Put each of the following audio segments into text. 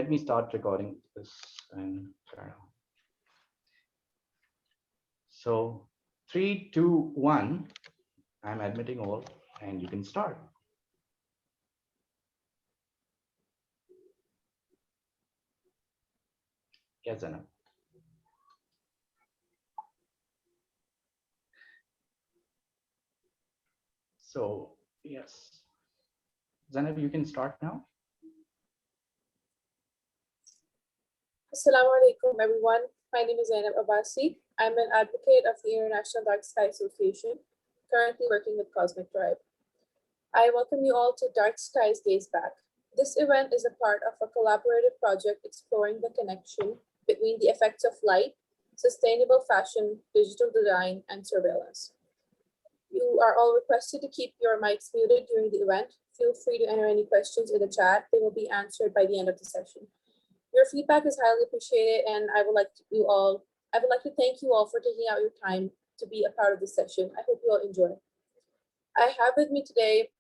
Let me start recording this and so 3, 2, 1. I'm admitting all, and you can start. Yes, Anna. So yes, Zainab, you can start now. Assalamu alaikum, everyone. My name is Zainab Abbasi. I'm an advocate of the International Dark Sky Association, currently working with Cosmic Tribe. I welcome you all to Dark Skies Gaze Back. This event is a part of a collaborative project exploring the connection between the effects of light, sustainable fashion, digital design, and surveillance. You are all requested to keep your mics muted during the event. Feel free to enter any questions in the chat. They will be answered by the end of the session. Your feedback is highly appreciated, and I would like to thank you all for taking out your time to be a part of this session. I hope you all enjoy. I have with me today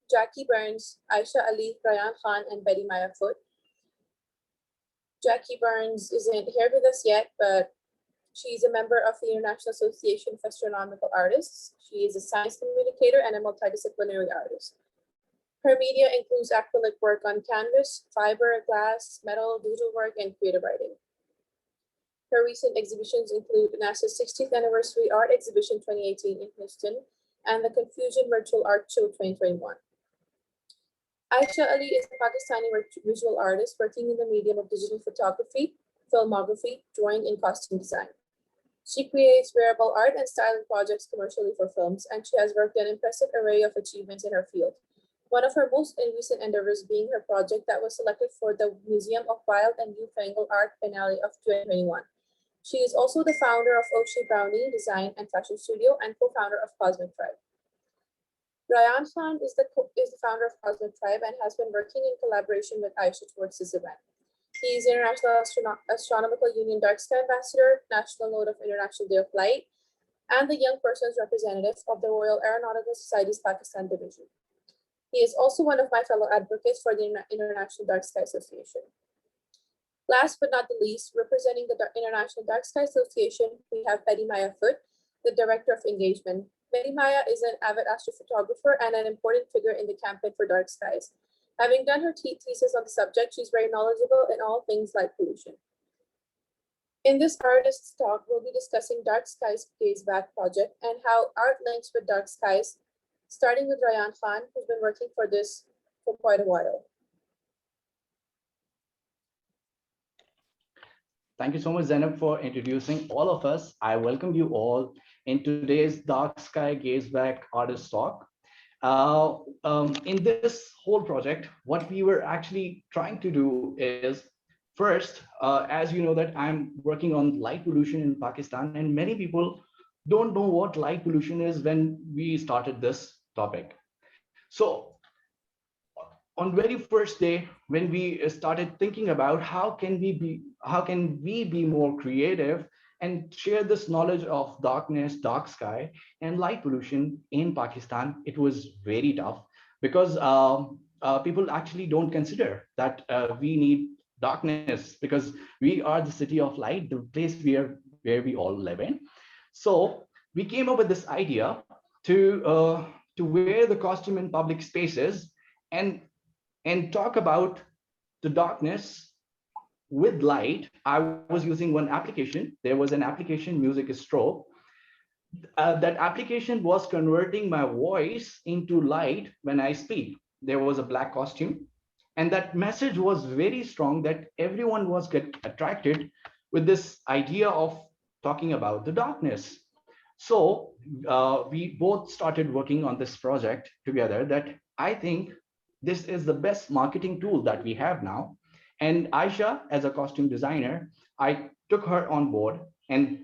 Jackie Burns, Ayesha Ali, Rayan Khan, and Bettymaya Foote. Jackie Burns isn't here with us yet, but she's a member of the International Association of Astronomical Artists. She is a science communicator and a multidisciplinary artist. Her media includes acrylic work on canvas, fiber, glass, metal, digital work, and creative writing. Her recent exhibitions include NASA's 60th Anniversary Art Exhibition 2018 in Houston and the Confusion Virtual Art Show 2021. Ayesha Ali is a Pakistani visual artist working in the medium of digital photography, filmography, drawing, and costume design. She creates wearable art and styling projects commercially for films, and she has worked an impressive array of achievements in her field. One of her most recent endeavors being her project that was selected for the Museum of Wild and Newfangled Art Biennale of 2021. She is also the founder of Ochi Brownie Design and Fashion Studio and co-founder of Cosmic Tribe. Rayan Khan is the founder of Cosmic Tribe and has been working in collaboration with Ayesha towards this event. He is International Astronomical Union Dark Sky Ambassador, National Node of International Day of Light, and the Young Persons Representative of the Royal Aeronautical Society's Pakistan Division. He is also one of my fellow advocates for the International Dark Sky Association. Last but not the least, representing the International Dark Sky Association, we have Bettymaya Foote, the Director of Engagement. Bettymaya is an avid astrophotographer and an important figure in the campaign for dark skies. Having done her thesis on the subject, she's very knowledgeable in all things light pollution. In this artist's talk, we'll be discussing Dark Skies Gaze Back project and how art links with dark skies, starting with Rayan Khan, who's been working for this for quite a while. Thank you so much, Zainab, for introducing all of us. I welcome you all in today's Dark Sky Gaze Back artist talk. In this whole project, what we were actually trying to do is, first, as you know that I'm working on light pollution in Pakistan, and many people don't know what light pollution is when we started this topic. So on very first day, when we started thinking about how can we be more creative and share this knowledge of darkness, dark sky, and light pollution in Pakistan, it was very tough because people actually don't consider that we need darkness because we are the city of light, the place where we all live in. So we came up with this idea to wear the costume in public spaces and talk about the darkness with light. I was using one application. There was an application, Music Strobe. That application was converting my voice into light when I speak. There was a black costume, and that message was very strong that everyone was get attracted with this idea of talking about the darkness. So we both started working on this project together that I think this is the best marketing tool that we have now. And Aisha, as a costume designer, I took her on board and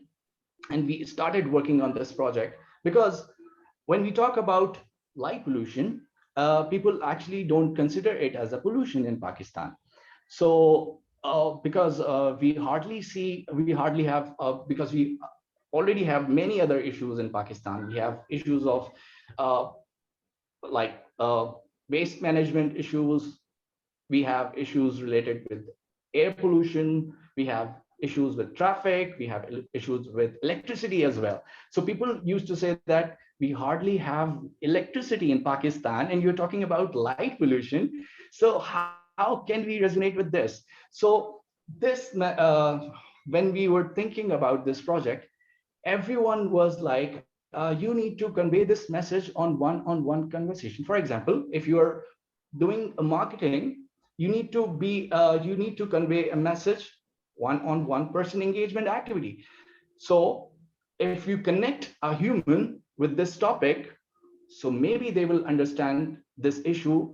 we started working on this project because when we talk about light pollution, people actually don't consider it as a pollution in Pakistan. So because we hardly have, because we already have many other issues in Pakistan. We have issues of uh, like waste management issues, we have issues related with air pollution, we have issues with traffic, we have issues with electricity as well. So people used to say that we hardly have electricity in Pakistan, and you're talking about light pollution. So how can we resonate with this? So when we were thinking about this project, everyone was like, you need to convey this message on one conversation. For example, if you are doing a marketing, you need to convey a message one on one person engagement activity. So if you connect a human with this topic, so maybe they will understand this issue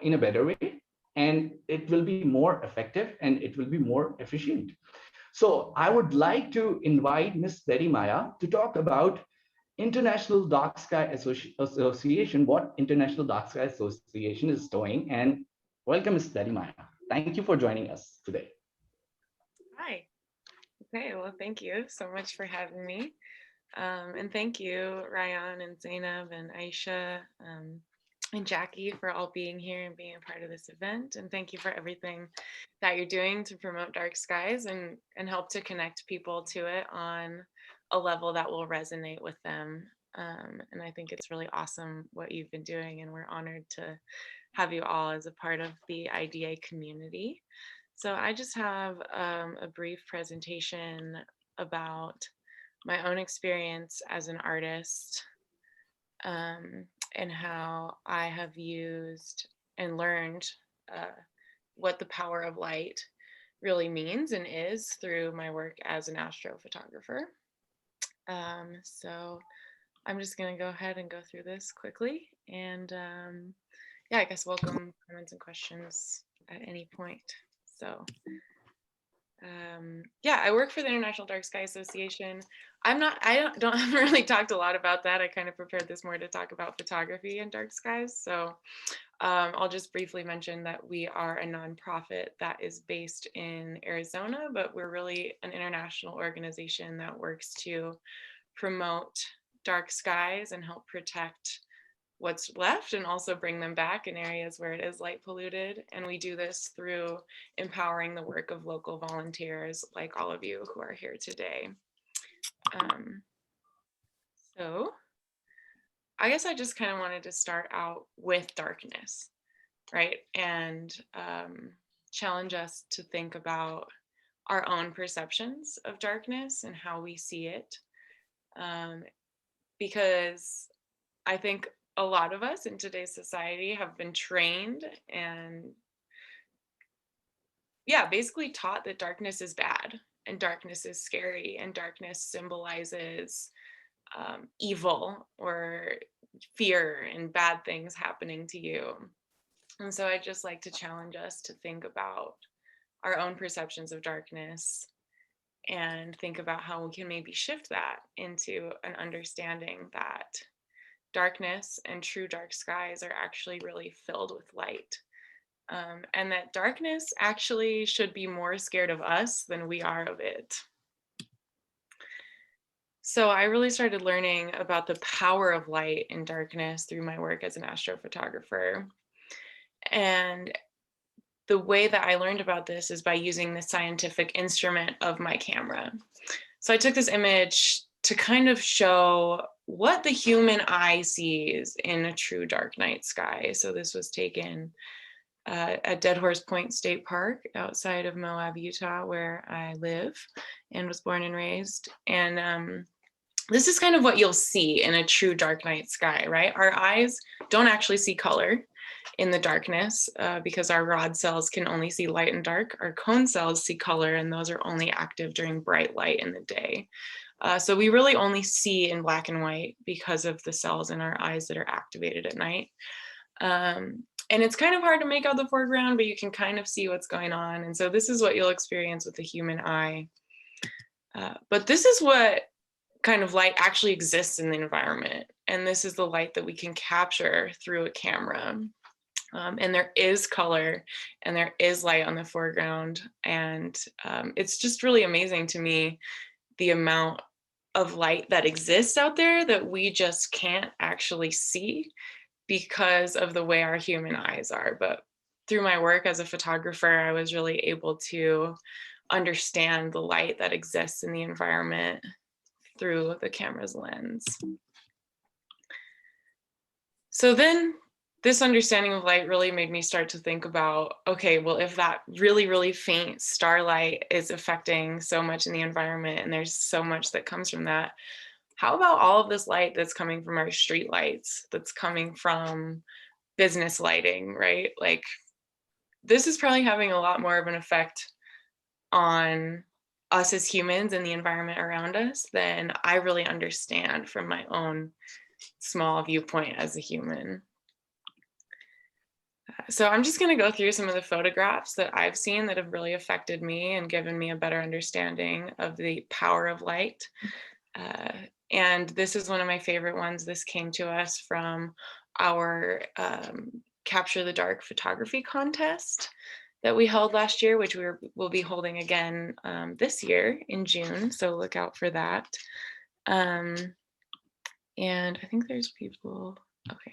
in a better way, and it will be more effective and it will be more efficient. So I would like to invite Miss Bettymaya to talk about International Dark Sky Association, what International Dark Sky Association is doing. And welcome, Ms. Bettymaya. Thank you for joining us today. Hi. Okay, well, thank you so much for having me. And thank you, Rayan and Zainab and Ayesha and Jackie for all being here and being a part of this event. And thank you for everything that you're doing to promote dark skies and help to connect people to it on a level that will resonate with them. And I think it's really awesome what you've been doing, and we're honored to have you all as a part of the IDA community. So I just have a brief presentation about my own experience as an artist, and how I have used and learned what the power of light really means and is through my work as an astrophotographer. So I'm just going to go ahead and go through this quickly, and yeah, I guess welcome comments and questions at any point. So yeah, I work for the International Dark Sky Association. I don't haven't really talked a lot about that. I kind of prepared this more to talk about photography and dark skies. So I'll just briefly mention that we are a nonprofit that is based in Arizona, but we're really an international organization that works to promote dark skies and help protect what's left and also bring them back in areas where it is light polluted. And we do this through empowering the work of local volunteers like all of you who are here today. So I guess I just kind of wanted to start out with darkness, right? And challenge us to think about our own perceptions of darkness and how we see it. Because I think a lot of us in today's society have been trained and basically taught that darkness is bad and darkness is scary and darkness symbolizes evil or fear and bad things happening to you. And so I'd just like to challenge us to think about our own perceptions of darkness and think about how we can maybe shift that into an understanding that darkness and true dark skies are actually really filled with light. And that darkness actually should be more scared of us than we are of it. So I really started learning about the power of light and darkness through my work as an astrophotographer. And the way that I learned about this is by using the scientific instrument of my camera. So I took this image to kind of show what the human eye sees in a true dark night sky. So this was taken at Dead Horse Point State Park outside of Moab, Utah, where I live and was born and raised. And this is kind of what you'll see in a true dark night sky, right? Our eyes don't actually see color in the darkness because our rod cells can only see light and dark. Our cone cells see color, and those are only active during bright light in the day. So we really only see in black and white because of the cells in our eyes that are activated at night. And it's kind of hard to make out the foreground, but you can kind of see what's going on. And so this is what you'll experience with the human eye. But this is what kind of light actually exists in the environment. And this is the light that we can capture through a camera. And there is color and there is light on the foreground. And it's just really amazing to me, the amount of light that exists out there that we just can't actually see because of the way our human eyes are. But through my work as a photographer, I was really able to understand the light that exists in the environment through the camera's lens. So then this understanding of light really made me start to think about, okay, well, if that really, really faint starlight is affecting so much in the environment and there's so much that comes from that, how about all of this light that's coming from our street lights, that's coming from business lighting, right? Like, this is probably having a lot more of an effect on us as humans and the environment around us than I really understand from my own small viewpoint as a human. So I'm just going to go through some of the photographs that I've seen that have really affected me and given me a better understanding of the power of light. And this is one of my favorite ones. This came to us from our Capture the Dark photography contest that we held last year, which we'll be holding again this year in June. So look out for that. And I think there's people, okay.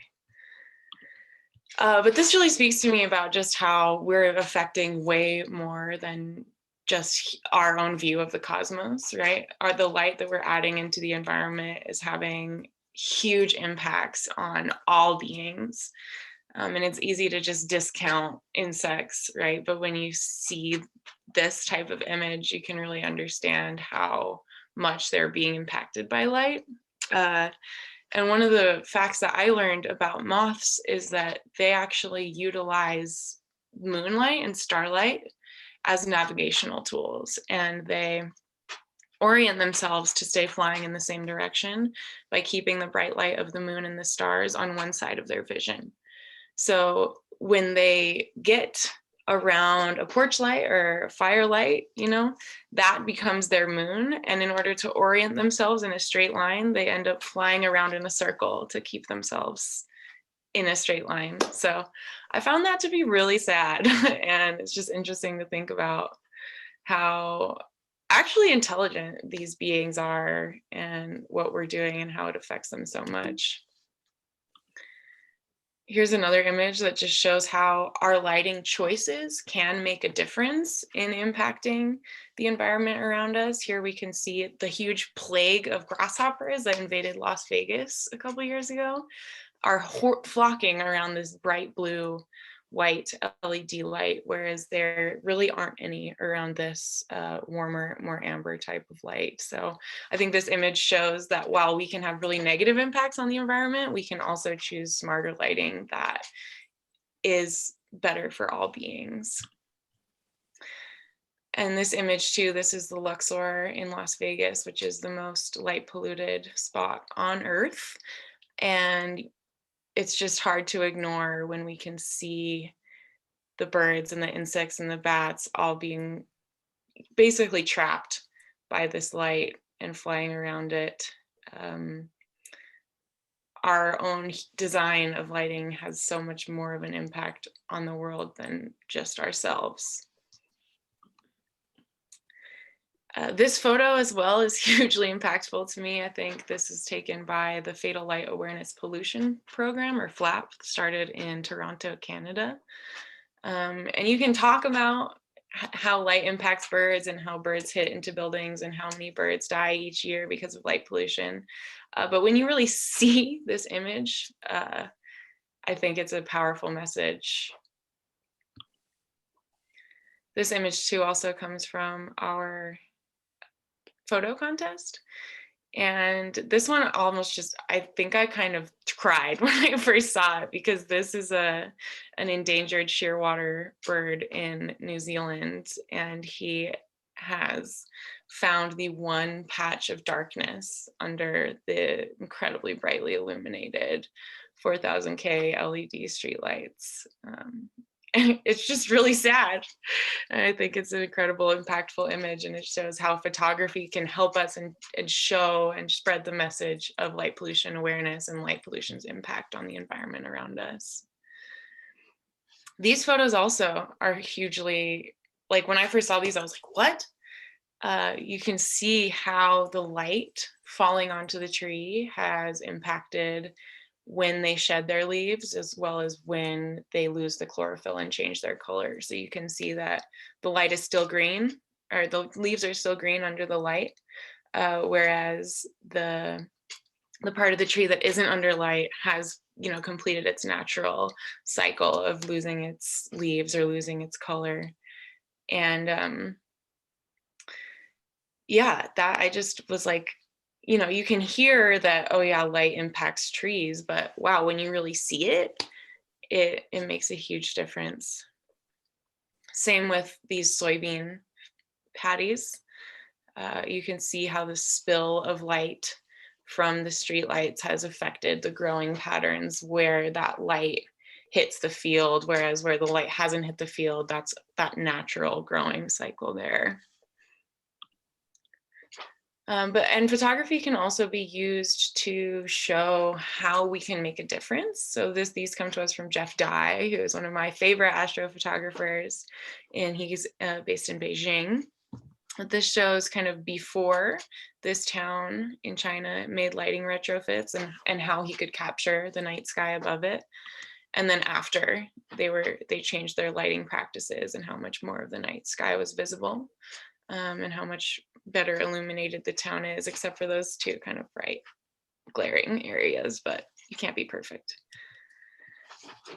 But this really speaks to me about just how we're affecting way more than just our own view of the cosmos, right? The light that we're adding into the environment is having huge impacts on all beings. And it's easy to just discount insects, right? But when you see this type of image, you can really understand how much they're being impacted by light. And one of the facts that I learned about moths is that they actually utilize moonlight and starlight as navigational tools, and they orient themselves to stay flying in the same direction by keeping the bright light of the moon and the stars on one side of their vision. So when they get around a porch light or a firelight, you know, that becomes their moon. And in order to orient themselves in a straight line, they end up flying around in a circle to keep themselves in a straight line. So I found that to be really sad. And it's just interesting to think about how actually intelligent these beings are and what we're doing and how it affects them so much. Here's another image that just shows how our lighting choices can make a difference in impacting the environment around us. Here we can see the huge plague of grasshoppers that invaded Las Vegas a couple years ago are flocking around this bright blue white LED light, whereas there really aren't any around this warmer, more amber type of light. So I think this image shows that while we can have really negative impacts on the environment, we can also choose smarter lighting that is better for all beings. And this image too, this is the Luxor in Las Vegas, which is the most light polluted spot on Earth. And it's just hard to ignore when we can see the birds and the insects and the bats all being basically trapped by this light and flying around it. Our own design of lighting has so much more of an impact on the world than just ourselves. This photo as well is hugely impactful to me. I think this is taken by the Fatal Light Awareness Pollution Program, or FLAP, started in Toronto, Canada. And you can talk about how light impacts birds and how birds hit into buildings and how many birds die each year because of light pollution. But when you really see this image, I think it's a powerful message. This image too also comes from our photo contest. And this one almost just, I think I kind of cried when I first saw it, because this is an endangered shearwater bird in New Zealand, and he has found the one patch of darkness under the incredibly brightly illuminated 4000K LED streetlights. It's just really sad. And I think it's an incredible, impactful image, and it shows how photography can help us and show and spread the message of light pollution awareness and light pollution's impact on the environment around us. These photos also are hugely, like when I first saw these, I was like, what? You can see how the light falling onto the tree has impacted when they shed their leaves, as well as when they lose the chlorophyll and change their color. So you can see that the light is still green, or the leaves are still green under the light, whereas the part of the tree that isn't under light has, you know, completed its natural cycle of losing its leaves or losing its color. And yeah, that I just was like, you know, you can hear that, oh yeah, light impacts trees, but wow, when you really see it, it makes a huge difference. Same with these soybean patties. You can see how the spill of light from the street lights has affected the growing patterns where that light hits the field, whereas where the light hasn't hit the field, that's that natural growing cycle there. And photography can also be used to show how we can make a difference. So these come to us from Jeff Dye, who is one of my favorite astrophotographers, and he's based in Beijing. This shows kind of before this town in China made lighting retrofits and how he could capture the night sky above it. And then after they changed their lighting practices and how much more of the night sky was visible, and how much better illuminated the town is, except for those two kind of bright, glaring areas, but you can't be perfect.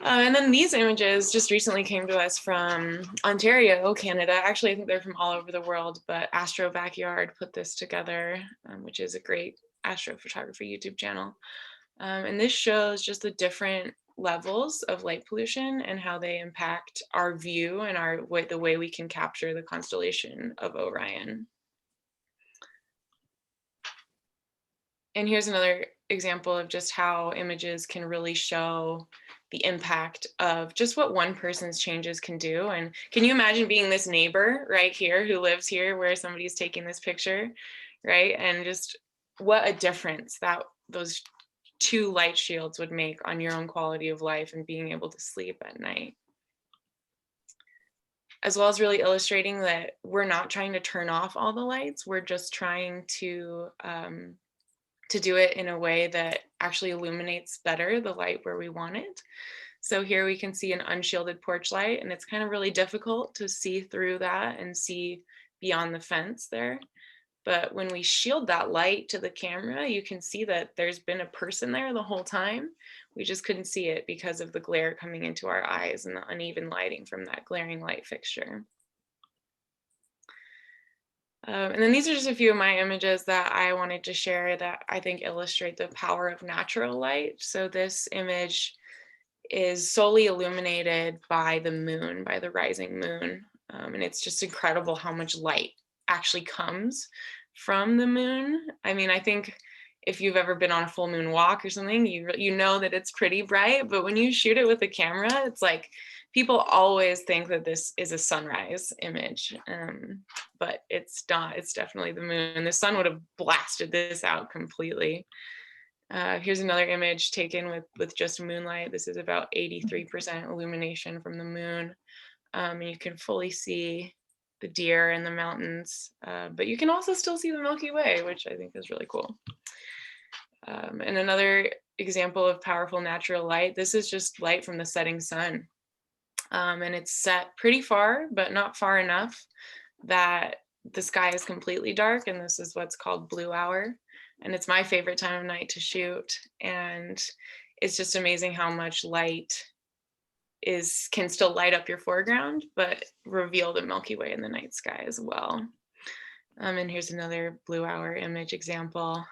And then these images just recently came to us from Ontario, Canada. Actually, I think they're from all over the world, but Astro Backyard put this together, which is a great astrophotography YouTube channel. And this shows just the different levels of light pollution and how they impact our view and the way we can capture the constellation of Orion. And here's another example of just how images can really show the impact of just what one person's changes can do. And can you imagine being this neighbor right here who lives here where somebody's taking this picture, right? And just what a difference that those two light shields would make on your own quality of life and being able to sleep at night. As well as really illustrating that we're not trying to turn off all the lights, we're just trying to do it in a way that actually illuminates better the light where we want it. So here we can see an unshielded porch light, and it's kind of really difficult to see through that and see beyond the fence there. But when we shield that light to the camera, you can see that there's been a person there the whole time. We just couldn't see it because of the glare coming into our eyes and the uneven lighting from that glaring light fixture. And then these are just a few of my images that I wanted to share that I think illustrate the power of natural light. So this image is solely illuminated by the moon, by the rising moon. And it's just incredible how much light actually comes from the moon. I mean, I think if you've ever been on a full moon walk or something, you know that it's pretty bright, but when you shoot it with a camera, it's like, people always think that this is a sunrise image, but it's not. It's definitely the moon. The sun would have blasted this out completely. Here's another image taken with just moonlight. This is about 83% illumination from the moon. And you can fully see the deer in the mountains, but you can also still see the Milky Way, which I think is really cool. And another example of powerful natural light, this is just light from the setting sun. And it's set pretty far, but not far enough that the sky is completely dark. And this is what's called blue hour. And it's my favorite time of night to shoot. And it's just amazing how much light can still light up your foreground, but reveal the Milky Way in the night sky as well. And here's another blue hour image example.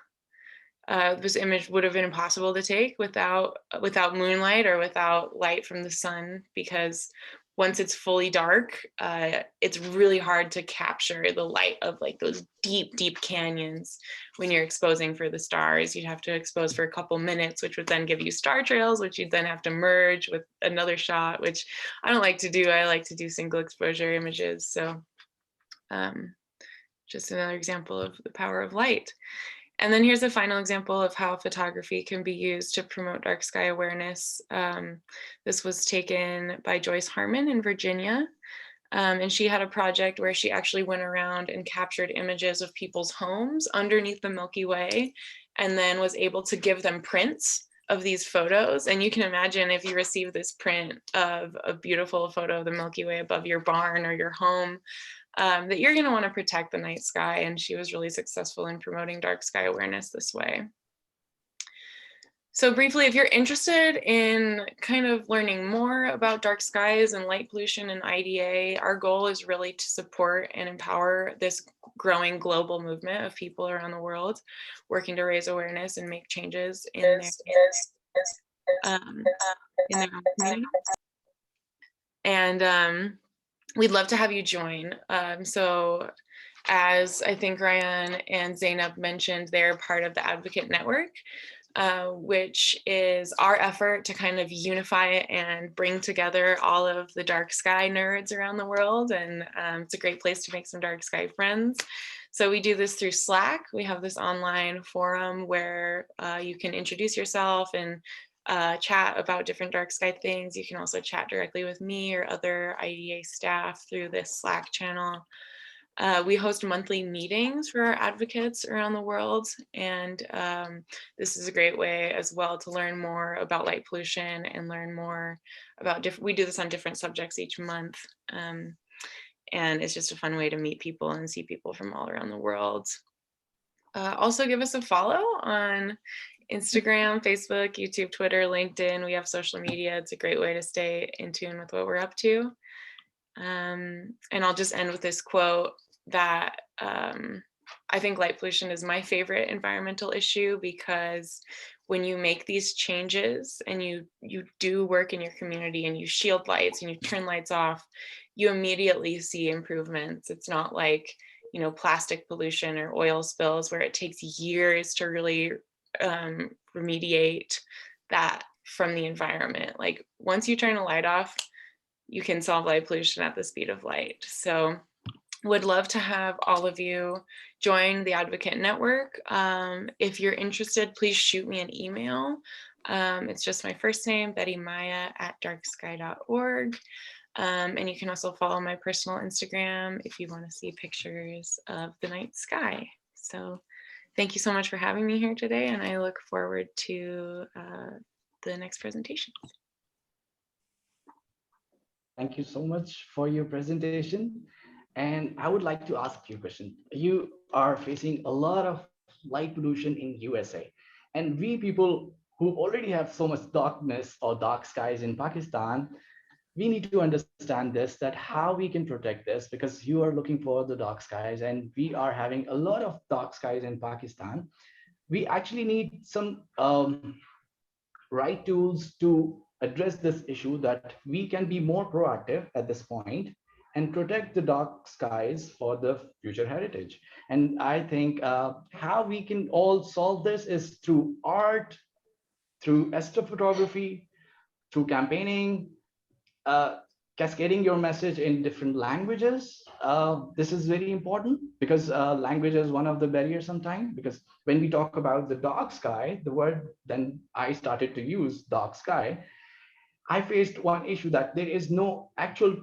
This image would have been impossible to take without moonlight or without light from the sun, because once it's fully dark, it's really hard to capture the light of like those deep canyons when you're exposing for the stars. You'd have to expose for a couple minutes, which would then give you star trails, which you'd then have to merge with another shot, which I don't like to do. I like to do single exposure images. So just another example of the power of light. And then here's a final example of how photography can be used to promote dark sky awareness. This was taken by Joyce Harmon in Virginia. And she had a project where she actually went around and captured images of people's homes underneath the Milky Way, and then was able to give them prints these photos. And you can imagine if you receive this print of a beautiful photo of the Milky Way above your barn or your home, that you're going to want to protect the night sky. And she was really successful in promoting dark sky awareness this way. So briefly, if you're interested in kind of learning more about dark skies and light pollution and IDA, our goal is really to support and empower this growing global movement of people around the world working to raise awareness and make changes in their community. And we'd love to have you join. So as I think Rayan and Zainab mentioned, they're part of the Advocate Network, which is our effort to kind of unify and bring together all of the dark sky nerds around the world. And it's a great place to make some dark sky friends. So we do this through Slack. We have this online forum where you can introduce yourself and chat about different dark sky things. You can also chat directly with me or other IDA staff through this Slack channel. We host monthly meetings for our advocates around the world, and this is a great way as well to learn more about light pollution and learn more about we do this on different subjects each month, and it's just a fun way to meet people and see people from all around the world. Also give us a follow on Instagram, Facebook, YouTube, Twitter, LinkedIn. We have social media. It's a great way to stay in tune with what we're up to. And I'll just end with this quote that I think light pollution is my favorite environmental issue, because when you make these changes and you do work in your community and you shield lights and you turn lights off, you immediately see improvements. It's not like, you know, plastic pollution or oil spills where it takes years to really remediate that from the environment. Like once you turn a light off, you can solve light pollution at the speed of light. So would love to have all of you join the Advocate Network. If you're interested, please shoot me an email. It's just my first name, Bettymaya @darksky.org. And you can also follow my personal Instagram if you want to see pictures of the night sky. So thank you so much for having me here today, and I look forward to the next presentation. Thank you so much for your presentation. And I would like to ask you a question. You are facing a lot of light pollution in USA. And we people who already have so much darkness or dark skies in Pakistan, we need to understand this, that how we can protect this, because you are looking for the dark skies and we are having a lot of dark skies in Pakistan. We actually need some right tools to address this issue, that we can be more proactive at this point and protect the dark skies for the future heritage. And I think how we can all solve this is through art, through astrophotography, through campaigning, cascading your message in different languages. This is very important because language is one of the barriers sometimes, because when we talk about the dark sky, the word then I started to use dark sky, I faced one issue, that there is no actual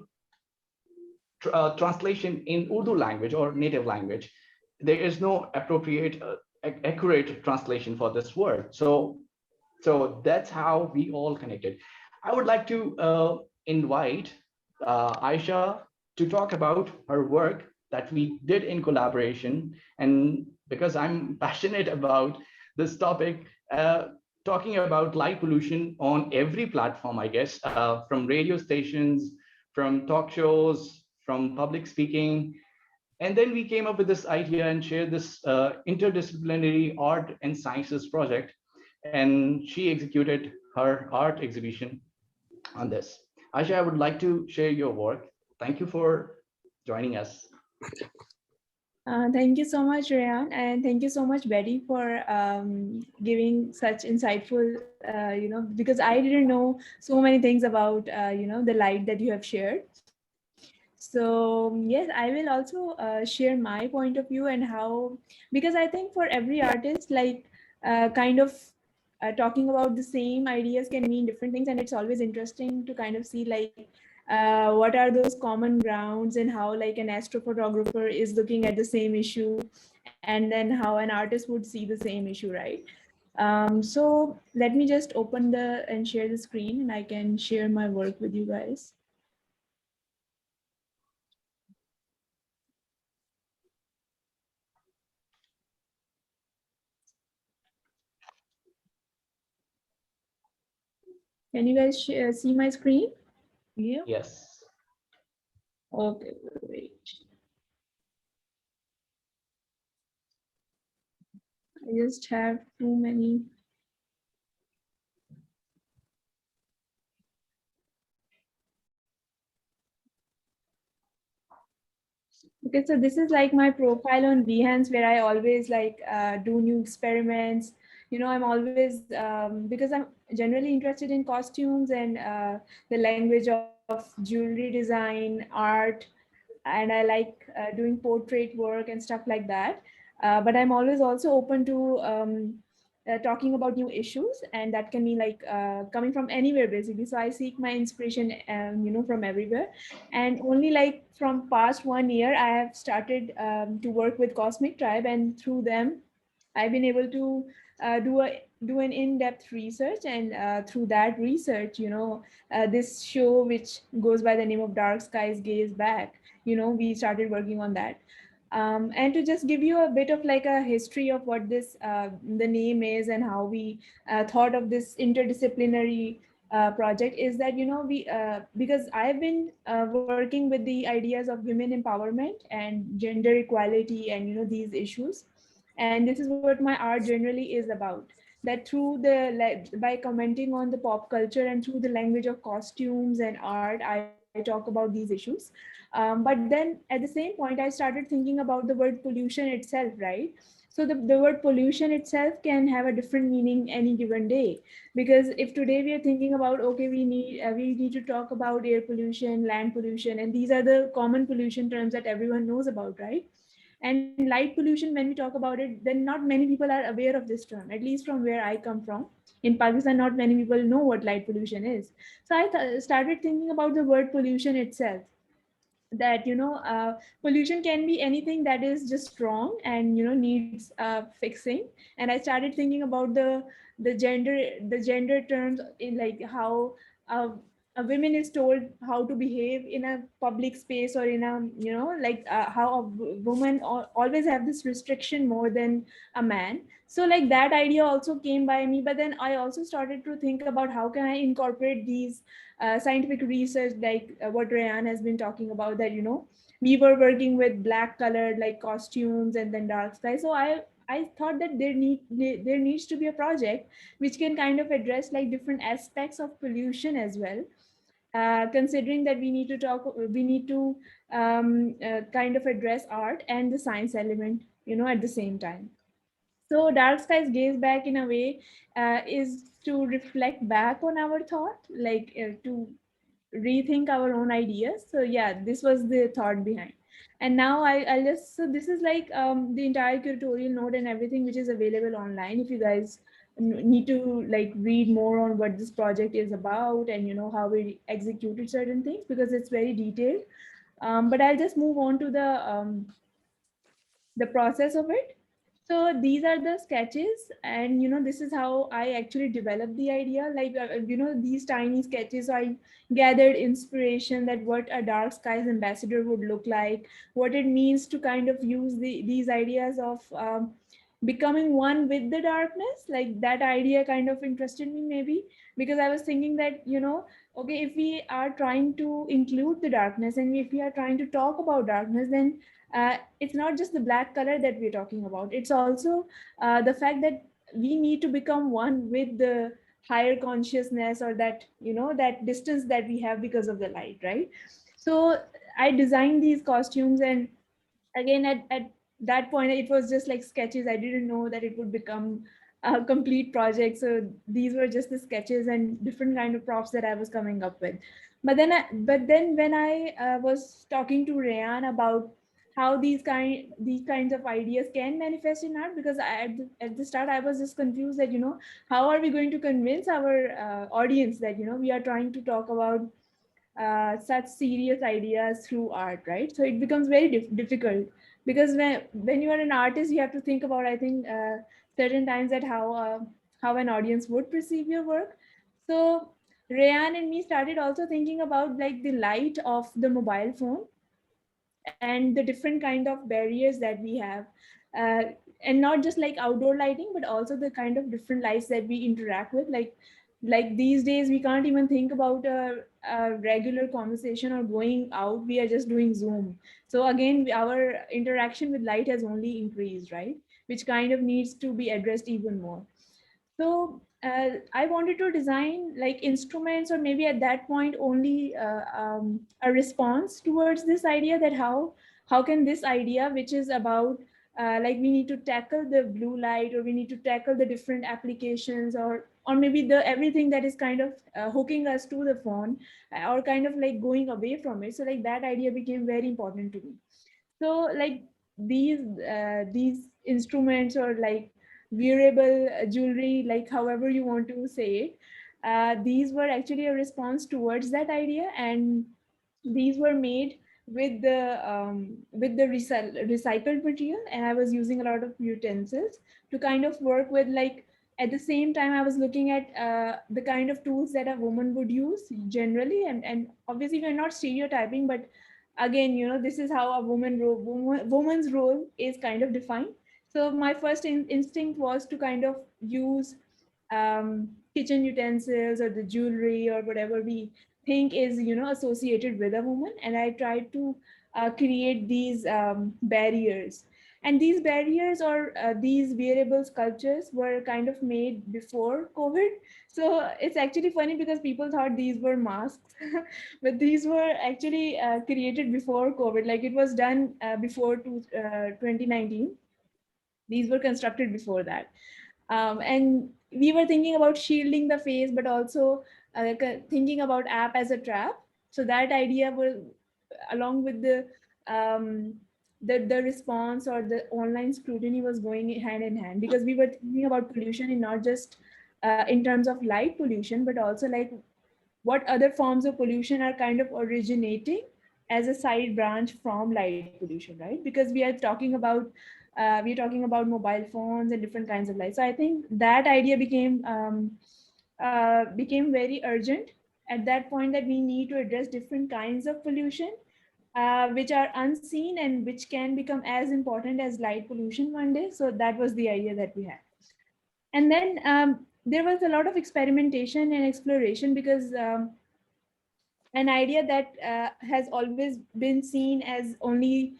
translation in Urdu language or native language. There is no appropriate, accurate translation for this word. So that's how we all connected. I would like to invite Ayesha to talk about her work that we did in collaboration. And because I'm passionate about this topic, talking about light pollution on every platform, I guess, from radio stations, from talk shows, from public speaking. And then we came up with this idea and shared this interdisciplinary art and sciences project. And she executed her art exhibition on this. Aisha, I would like to share your work. Thank you for joining us. Thank you so much, Rayan, and thank you so much, Betty, for giving such insightful, because I didn't know so many things about, the light that you have shared. So yes, I will also share my point of view and how, because I think for every artist, like talking about the same ideas can mean different things, and it's always interesting to kind of see like what are those common grounds and how like an astrophotographer is looking at the same issue, and then how an artist would see the same issue, right? So let me just open and share the screen, and I can share my work with you guys. Can you guys see my screen? Yeah. Yes. Okay, wait. I just have too many. Okay, so this is like my profile on Behance, where I always like do new experiments. I'm always because I'm generally interested in costumes and the language of jewelry design, art, and I like doing portrait work and stuff like that. But I'm always also open to talking about new issues, and that can be like coming from anywhere basically. So I seek my inspiration, from everywhere. And only like from past 1 year, I have started to work with Cosmic Tribe, and through them, I've been able to do an in-depth research, and through that research, this show which goes by the name of Dark Skies Gaze Back, we started working on that. And to just give you a bit of like a history of what this the name is and how we thought of this interdisciplinary project, is that we because I've been working with the ideas of women empowerment and gender equality and these issues, and this is what my art generally is about. That through by commenting on the pop culture and through the language of costumes and art, I talk about these issues. But then at the same point, I started thinking about the word pollution itself, right? So the word pollution itself can have a different meaning any given day, because if today we are thinking about, okay, we need to talk about air pollution, land pollution, and these are the common pollution terms that everyone knows about, right? And light pollution, when we talk about it, then not many people are aware of this term, at least from where I come from. In Pakistan, not many people know what light pollution is. So I started thinking about the word pollution itself, that pollution can be anything that is just wrong and needs fixing. And I started thinking about the gender terms, in like how uh, a woman is told how to behave in a public space, or in a like how a woman always have this restriction more than a man. So like that idea also came by me, but then I also started to think about how can I incorporate these scientific research, like what Rayan has been talking about, that we were working with black colored like costumes and then dark sky. So I thought that there needs to be a project which can kind of address like different aspects of pollution as well, considering that we need to kind of address art and the science element at the same time. So Dark Skies Gaze Back, in a way, is to reflect back on our thought, like to rethink our own ideas. So yeah, this was the thought behind. And now I'll just, so this is like the entire curatorial note and everything which is available online. If you guys need to like read more on what this project is about, and how we executed certain things, because it's very detailed. But I'll just move on to the process of it. So these are the sketches, and this is how I actually developed the idea. Like these tiny sketches, I gathered inspiration that what a dark skies ambassador would look like, what it means to kind of use these ideas of becoming one with the darkness. Like that idea kind of interested me, maybe because I was thinking that okay, if we are trying to include the darkness, and if we are trying to talk about darkness, then it's not just the black color that we're talking about. It's also the fact that we need to become one with the higher consciousness, or that that distance that we have because of the light, right? So I designed these costumes, and again at that point it was just like sketches. I didn't know that it would become a complete project. So these were just the sketches and different kind of props that I was coming up with. But then when I was talking to Rayan about how these kinds of ideas can manifest in art, because at the start I was just confused that how are we going to convince our audience that we are trying to talk about such serious ideas through art, right? So it becomes very difficult, because when you are an artist, you have to think about, I think, certain times, that how how an audience would perceive your work. So Rayan and me started also thinking about like the light of the mobile phone and the different kind of barriers that we have, uh, and not just like outdoor lighting, but also the kind of different lights that we interact with. Like these days we can't even think about a regular conversation or going out, we are just doing Zoom. So again, our interaction with light has only increased, right? Which kind of needs to be addressed even more. So I wanted to design like instruments, or maybe at that point only a response towards this idea, that how can this idea, which is about like we need to tackle the blue light, or we need to tackle the different applications, or maybe the everything that is kind of hooking us to the phone, or kind of like going away from it. So like that idea became very important to me. So like these instruments, or like wearable jewelry, like however you want to say it, these were actually a response towards that idea. And these were made with the recycled material, and I was using a lot of utensils to kind of work with, like at the same time I was looking at the kind of tools that a woman would use generally. And obviously we're not stereotyping, but again, this is how a woman's role is kind of defined. So my first instinct was to kind of use kitchen utensils, or the jewelry, or whatever we think is associated with a woman, and I tried to create these barriers. And these barriers, or these wearable sculptures, were kind of made before COVID. So it's actually funny because people thought these were masks, but these were actually created before COVID. Like it was done before 2019. These were constructed before that. And we were thinking about shielding the face, but also thinking about app as a trap. So that idea was, along with um, the response, or the online scrutiny, was going hand in hand, because we were thinking about pollution in not just in terms of light pollution, but also like what other forms of pollution are kind of originating as a side branch from light pollution, right? Because we're talking about mobile phones and different kinds of light. So I think that idea became very urgent at that point, that we need to address different kinds of pollution, which are unseen and which can become as important as light pollution one day. So that was the idea that we had. And then there was a lot of experimentation and exploration, because an idea that has always been seen as only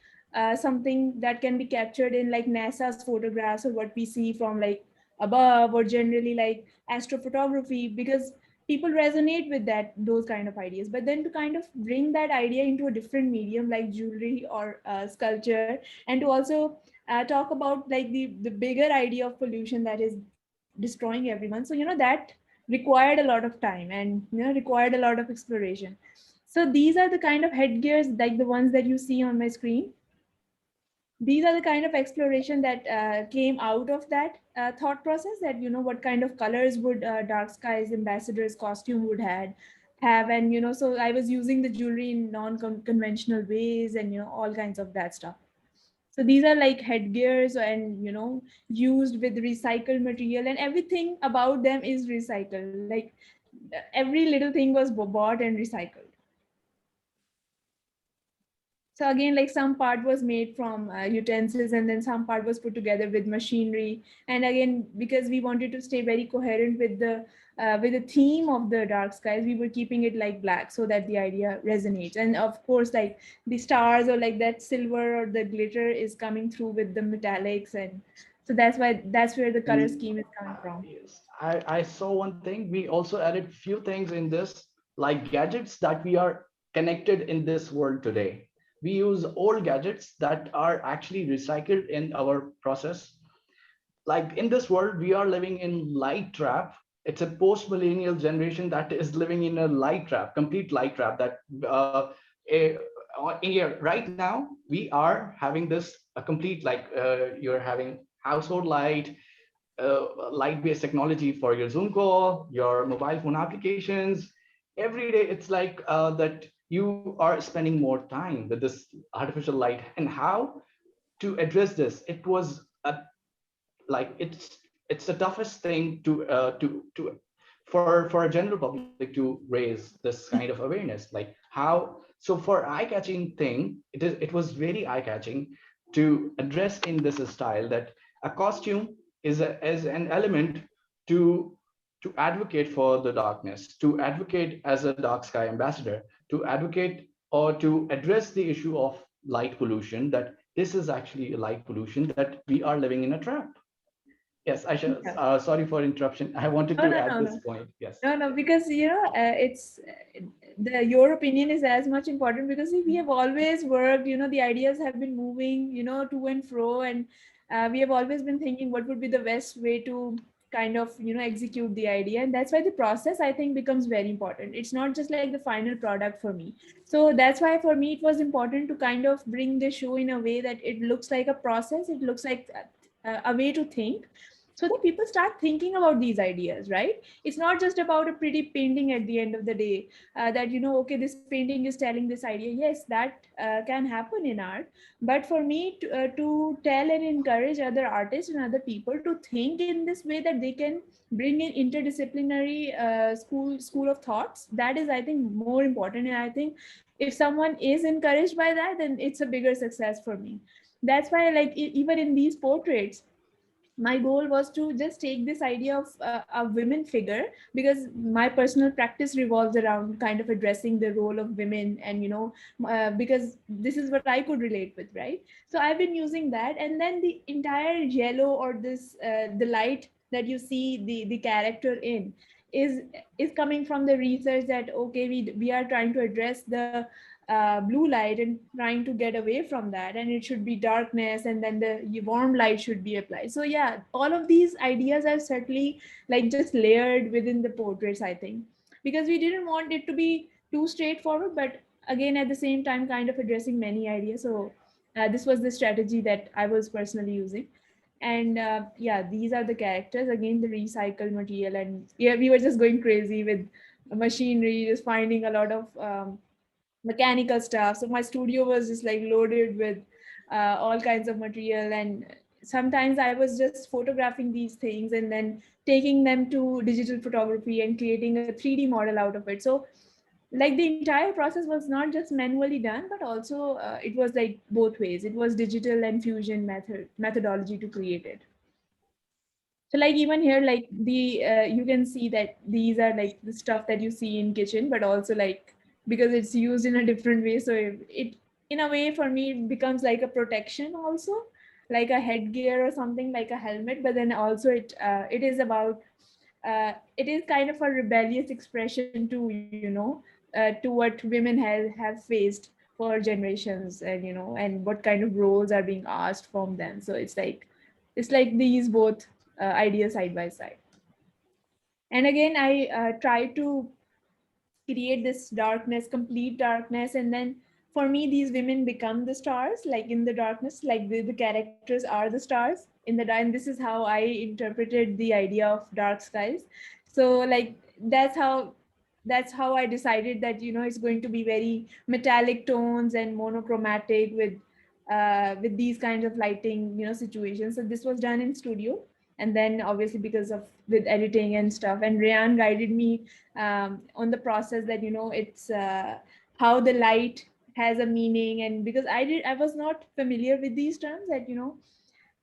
something that can be captured in like NASA's photographs, or what we see from like above, or generally like astrophotography, because people resonate with those kind of ideas. But then to kind of bring that idea into a different medium like jewelry or sculpture, and to also talk about like the bigger idea of pollution that is destroying everyone. So that required a lot of time, and required a lot of exploration. So these are the kind of headgears, like the ones that you see on my screen. These are the kind of exploration that came out of that thought process, that what kind of colors would dark skies ambassadors costume would have. And so I was using the jewelry in non-conventional ways, and all kinds of that stuff. So these are like headgears, and used with recycled material, and everything about them is recycled. Like every little thing was bought and recycled. So again, like some part was made from utensils, and then some part was put together with machinery. And again, because we wanted to stay very coherent with the theme of the dark skies, we were keeping it like black, so that the idea resonates. And of course, like the stars, or like that silver or the glitter is coming through with the metallics. And so that's where the color And scheme is coming from. yes, I saw one thing. We also added few things in this, like gadgets that we are connected in this world today. We use old gadgets that are actually recycled in our process. Like in this world, we are living in light trap. It's a post-millennial generation that is living in a light trap, complete light trap. That eh, in here right now, we are having this a complete, like you're having household light, light-based technology for your Zoom call, your mobile phone applications. Every day, it's like that you are spending more time with this artificial light. And how to address this? It was a, like it's the toughest thing for a general public to raise this kind of awareness. Like how, so for eye-catching thing, it was very eye-catching to address in this style that a costume is an element to advocate for the darkness, to advocate as a dark sky ambassador, to advocate or to address the issue of light pollution, that this is actually a light pollution, that we are living in a trap. Yes, Aisha, Yeah. sorry for interruption. I wanted No, to no, add no, this no. point. Yes. No, no, because it's your opinion is as much important, because we have always worked, the ideas have been moving, to and fro, and we have always been thinking what would be the best way to kind of, execute the idea, and that's why the process, I think, becomes very important. It's not just like the final product for me. So that's why for me it was important to kind of bring the show in a way that it looks like a process. It looks like a way to think, so that people start thinking about these ideas, right? It's not just about a pretty painting at the end of the day, that okay, this painting is telling this idea. Yes, that can happen in art, but for me to tell and encourage other artists and other people to think in this way, that they can bring in interdisciplinary school of thoughts, that is, I think, more important. And I think if someone is encouraged by that, then it's a bigger success for me. That's why, like, even in these portraits, my goal was to just take this idea of a women figure, because my personal practice revolves around kind of addressing the role of women, and because this is what I could relate with, right? So I've been using that, and then the entire yellow, or this the light that you see the character in, is is coming from the research that okay, we are trying to address the blue light and trying to get away from that, and it should be darkness, and then the warm light should be applied. So yeah, all of these ideas are certainly like just layered within the portraits, I think, because we didn't want it to be too straightforward, but again, at the same time, kind of addressing many ideas. So this was the strategy that I was personally using. And yeah, these are the characters, again, the recycled material, and yeah, we were just going crazy with machinery, just finding a lot of mechanical stuff. So my studio was just like loaded with all kinds of material, and sometimes I was just photographing these things and then taking them to digital photography and creating a 3D model out of it. So like the entire process was not just manually done, but also it was like both ways. It was digital and fusion methodology to create it. So like even here, like the you can see that these are like the stuff that you see in kitchen, but also like because it's used in a different way, so it in a way for me it becomes like a protection also, like a headgear or something, like a helmet. But then also it is about it is kind of a rebellious expression to to what women have faced for generations, and and what kind of roles are being asked from them. So it's like these both ideas side by side. And again, I try to create this darkness, complete darkness, and then for me these women become the stars, like in the darkness, like the characters are the stars in the dark. And this is how I interpreted the idea of dark skies. So like that's how I decided that it's going to be very metallic tones and monochromatic with these kinds of lighting situations. So this was done in studio, and then obviously because of with editing and stuff, and Rayan guided me on the process, that it's how the light has a meaning. And because I was not familiar with these terms, that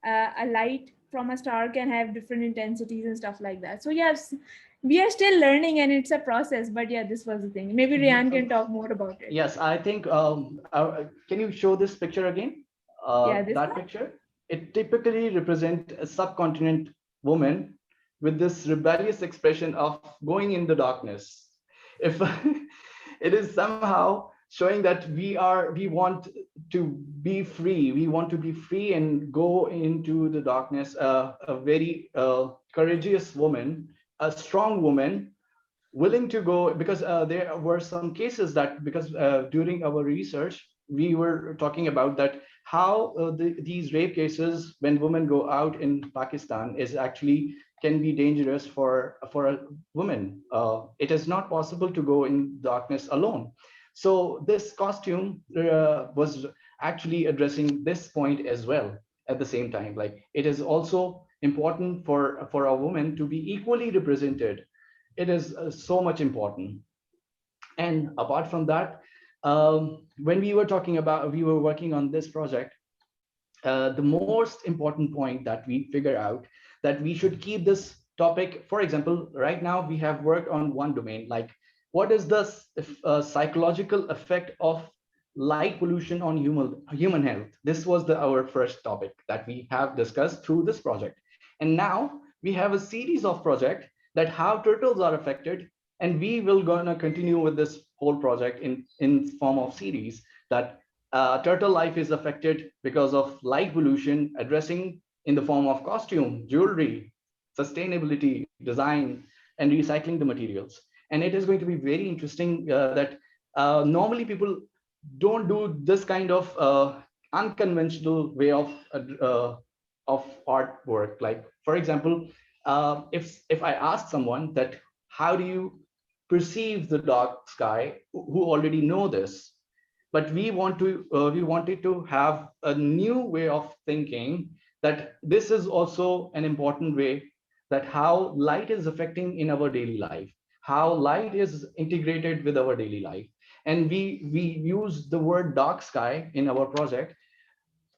a light from a star can have different intensities and stuff like that. So yes, we are still learning, and it's a process. But yeah, this was the thing. Maybe Rayan can talk more about it. Yes, I think, can you show this picture again? Yeah, this That one. picture? It typically represents a subcontinent woman with this rebellious expression of going in the darkness. If it is somehow showing that we want to be free, we want to be free and go into the darkness, a very courageous woman, a strong woman, willing to go, because there were some cases that, because during our research we were talking about that how these rape cases when women go out in Pakistan is actually can be dangerous for a woman. It is not possible to go in darkness alone. So this costume was actually addressing this point as well. At the same time, like it is also important for a woman to be equally represented. It is so much important. And apart from that, when we were working on this project, the most important point that we figure out that we should keep this topic. For example, right now we have worked on one domain, like what is the psychological effect of light pollution on human health. This was our first topic that we have discussed through this project. And now we have a series of projects that how turtles are affected, and we will gonna continue with this whole project in form of series that turtle life is affected because of light pollution, addressing in the form of costume, jewelry, sustainability, design, and recycling the materials. And it is going to be very interesting that normally people don't do this kind of unconventional way of artwork. Like, for example, if I ask someone that how do you perceive the dark sky, who already know this, but we wanted to have a new way of thinking, that this is also an important way, that how light is affecting in our daily life, how light is integrated with our daily life. And we use the word dark sky in our project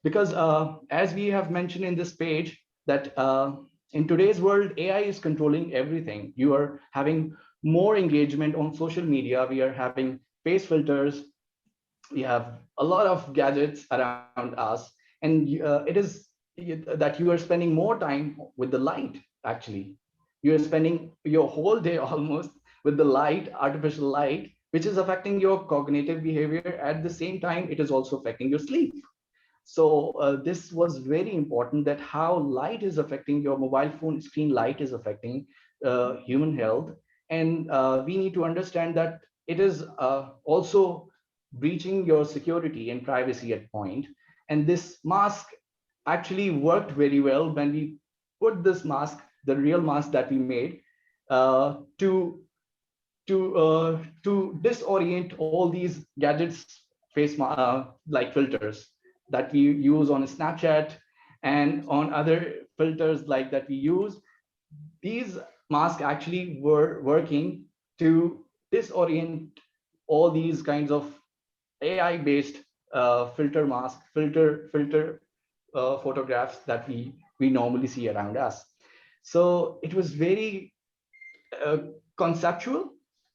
because as we have mentioned in this page, that in today's world AI is controlling everything. You are having more engagement on social media, we are having face filters, we have a lot of gadgets around us, and that you are spending more time with the light. Actually, you are spending your whole day almost with the light, artificial light, which is affecting your cognitive behavior. At the same time, it is also affecting your sleep. So this was very important, that how light is affecting your mobile phone screen, light is affecting human health. And we need to understand that it is also breaching your security and privacy at point. And this mask actually worked very well when we put this mask, the real mask that we made, to disorient all these gadgets, like filters that we use on Snapchat and on other filters like that we use. These masks actually were working to disorient all these kinds of AI based filter mask, filter photographs that we normally see around us. So it was very uh, conceptual.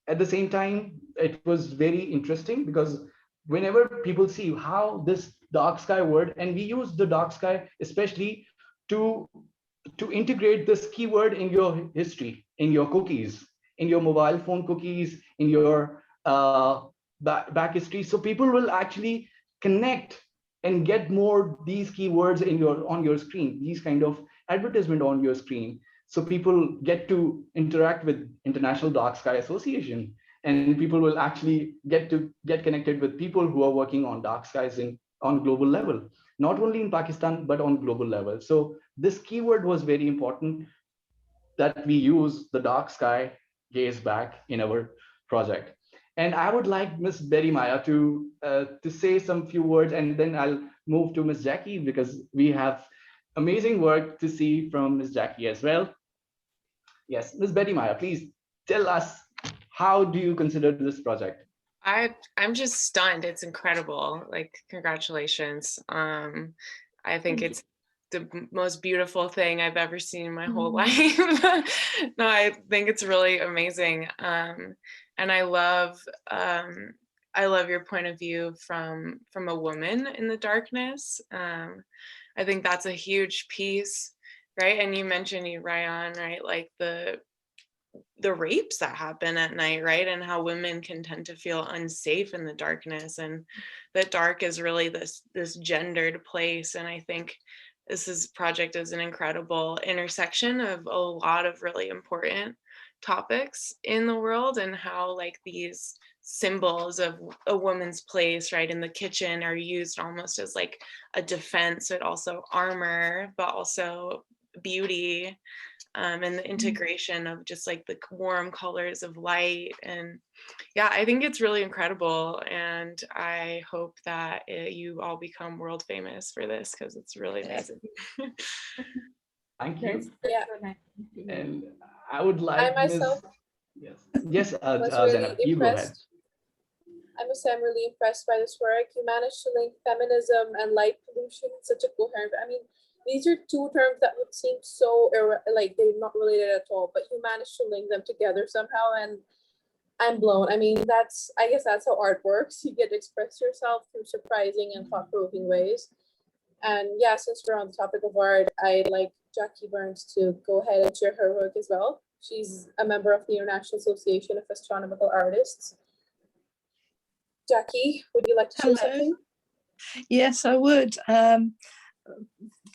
At the same time, it was very interesting because whenever people see how this dark sky word, and we use the dark sky especially to integrate this keyword in your history, in your cookies, in your mobile phone cookies, in your back history, so people will actually connect and get more these keywords in your on your screen, these kind of advertisement on your screen. So people get to interact with International Dark Sky Association, and people will actually get connected with people who are working on dark skies on global level, not only in Pakistan but on global level. So this keyword was very important, that we use the dark sky gaze back in our project. And I would like Miss Bettymaya to say some few words, and then I'll move to Miss Jackie because we have amazing work to see from Miss Jackie as well. Yes, Miss Bettymaya, please tell us, how do you consider this project? I'm just stunned. It's incredible. Like, congratulations. I think it's the most beautiful thing I've ever seen in my whole life. No, I think it's really amazing. And I love your point of view from a woman in the darkness. I think that's a huge piece, right? And you mentioned Rayan, right? Like the rapes that happen at night, right? And how women can tend to feel unsafe in the darkness, and that dark is really this gendered place. And I think this project is an incredible intersection of a lot of really important topics in the world, and how like these symbols of a woman's place, right, in the kitchen are used almost as like a defense, but also armor, but also beauty, and the integration of just like the warm colors of light. And yeah, I think it's really incredible, and I hope that you all become world famous for this, because it's really amazing. Thank That's you. Yeah, so nice. And I would I like myself Ms. Yes, yes, was really Zainab, you go ahead. impressed. I must say I'm really impressed by this work. You managed to link feminism and light pollution in such a coherent. I mean, these are two terms that would seem so like they're not related at all, but you managed to link them together somehow, and I'm blown. I mean, I guess that's how art works. You get to express yourself through surprising and thought-provoking ways. And yeah, since we're on the topic of art, I'd like Jackie Burns to go ahead and share her work as well. She's a member of the International Association of Astronomical Artists. Jackie, would you like to share something? Yes, I would.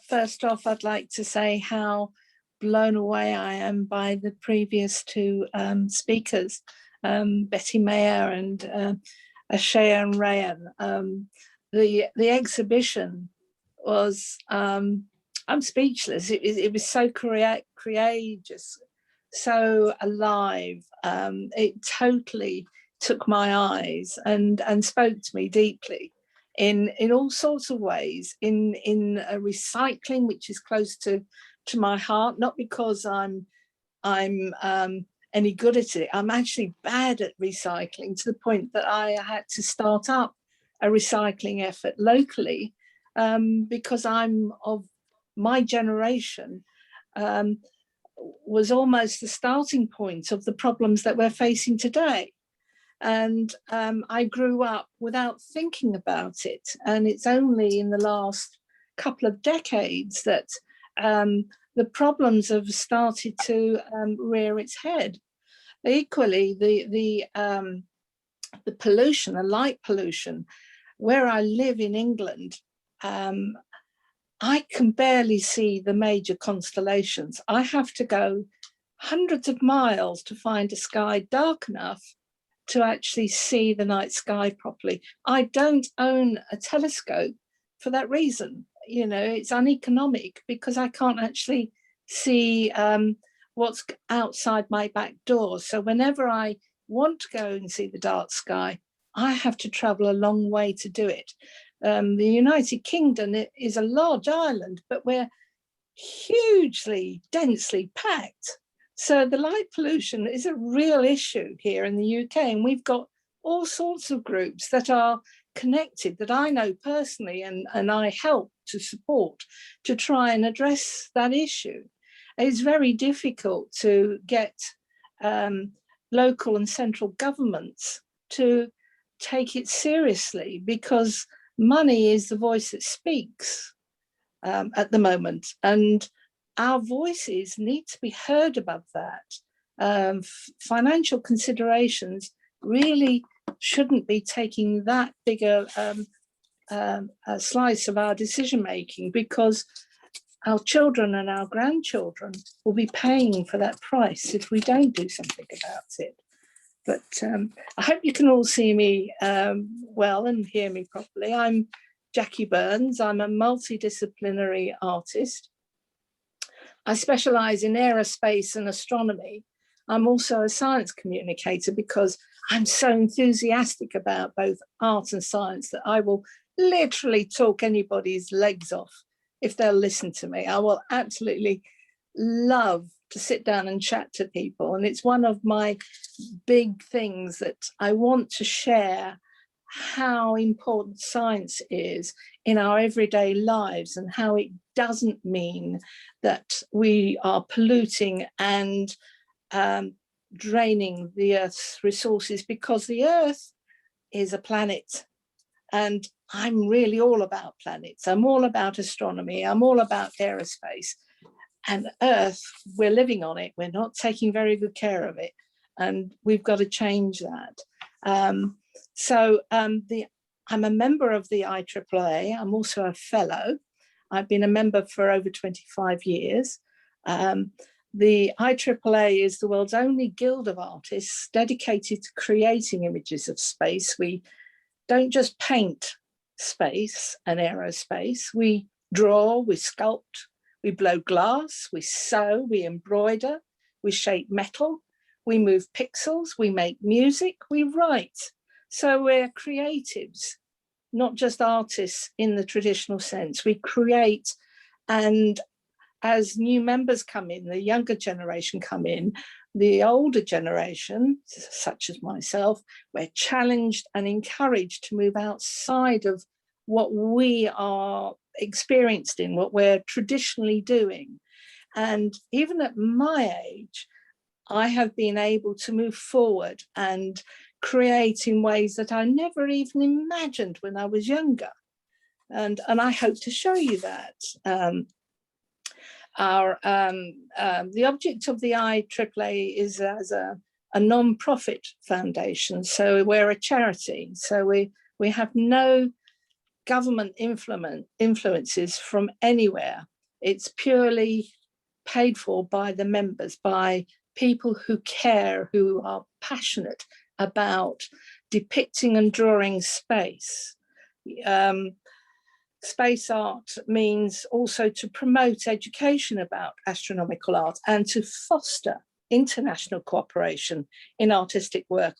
First off, I'd like to say how blown away I am by the previous two speakers, Bettymaya and Ayesha and Rayan. The exhibition was, I'm speechless. It was so courageous, so alive. It totally took my eyes and spoke to me deeply in all sorts of ways, in recycling, which is close to my heart, not because I'm any good at it. I'm actually bad at recycling, to the point that I had to start up a recycling effort locally, because I'm of my generation, was almost the starting point of the problems that we're facing today. And I grew up without thinking about it. And it's only in the last couple of decades that the problems have started to rear its head. Equally, the pollution, the light pollution, where I live in England, I can barely see the major constellations. I have to go hundreds of miles to find a sky dark enough to actually see the night sky properly. I don't own a telescope for that reason. You know, it's uneconomic because I can't actually see what's outside my back door. So whenever I want to go and see the dark sky, I have to travel a long way to do it. The United Kingdom is a large island, but we're hugely densely packed. So the light pollution is a real issue here in the UK, and we've got all sorts of groups that are connected that I know personally, and I help to support to try and address that issue. It's very difficult to get local and central governments to take it seriously, because money is the voice that speaks at the moment, and our voices need to be heard above that. Financial considerations really shouldn't be taking that bigger a slice of our decision making, because our children and our grandchildren will be paying for that price if we don't do something about it. But I hope you can all see me well and hear me properly. I'm Jackie Burns. I'm a multidisciplinary artist. I specialize in aerospace and astronomy. I'm also a science communicator because I'm so enthusiastic about both art and science that I will literally talk anybody's legs off if they'll listen to me. I will absolutely love to sit down and chat to people. And it's one of my big things that I want to share, how important science is in our everyday lives, and how it doesn't mean that we are polluting and draining the Earth's resources, because the Earth is a planet. And I'm really all about planets. I'm all about astronomy. I'm all about aerospace. And Earth, we're living on it. We're not taking very good care of it. And we've got to change that. I'm a member of the IAAA. I'm also a fellow. I've been a member for over 25 years. The IAAA is the world's only guild of artists dedicated to creating images of space. We don't just paint space and aerospace. We draw, we sculpt, we blow glass, we sew, we embroider, we shape metal, we move pixels, we make music, we write. So we're creatives, not just artists in the traditional sense. We create and as new members come in, the younger generation come in, the older generation, such as myself, we're challenged and encouraged to move outside of what we are experienced in, what we're traditionally doing. And even at my age, I have been able to move forward and create in ways that I never even imagined when I was younger. And I hope to show you that. The object of the IAAA is as a non-profit foundation. So we're a charity. So we have no government influences from anywhere. It's purely paid for by the members, by people who care, who are passionate about depicting and drawing space. Space art means also to promote education about astronomical art and to foster international cooperation in artistic work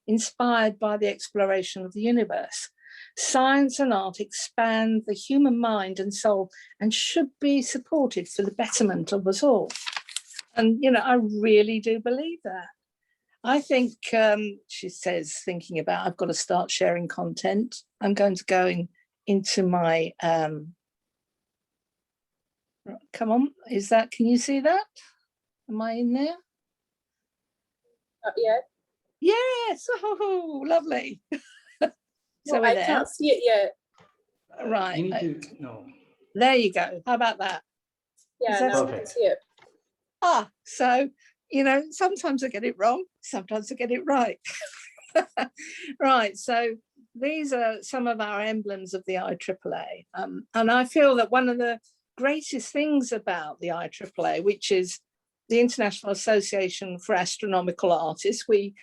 inspired by the exploration of the universe. Science and art expand the human mind and soul and should be supported for the betterment of us all. And, you know, I really do believe that. I think, she says, thinking about, I've got to start sharing content. I'm going to go into my, come on, is that, can you see that? Am I in there? Not yet. Yes, oh, lovely. So No, I can't see it yet. Right. You need to, no. There you go. How about that? Yeah, that now we can see it. So, you know, sometimes I get it wrong, sometimes I get it right. Right, so these are some of our emblems of the IAAA. And I feel that one of the greatest things about the IAAA, which is the International Association for Astronomical Artists, we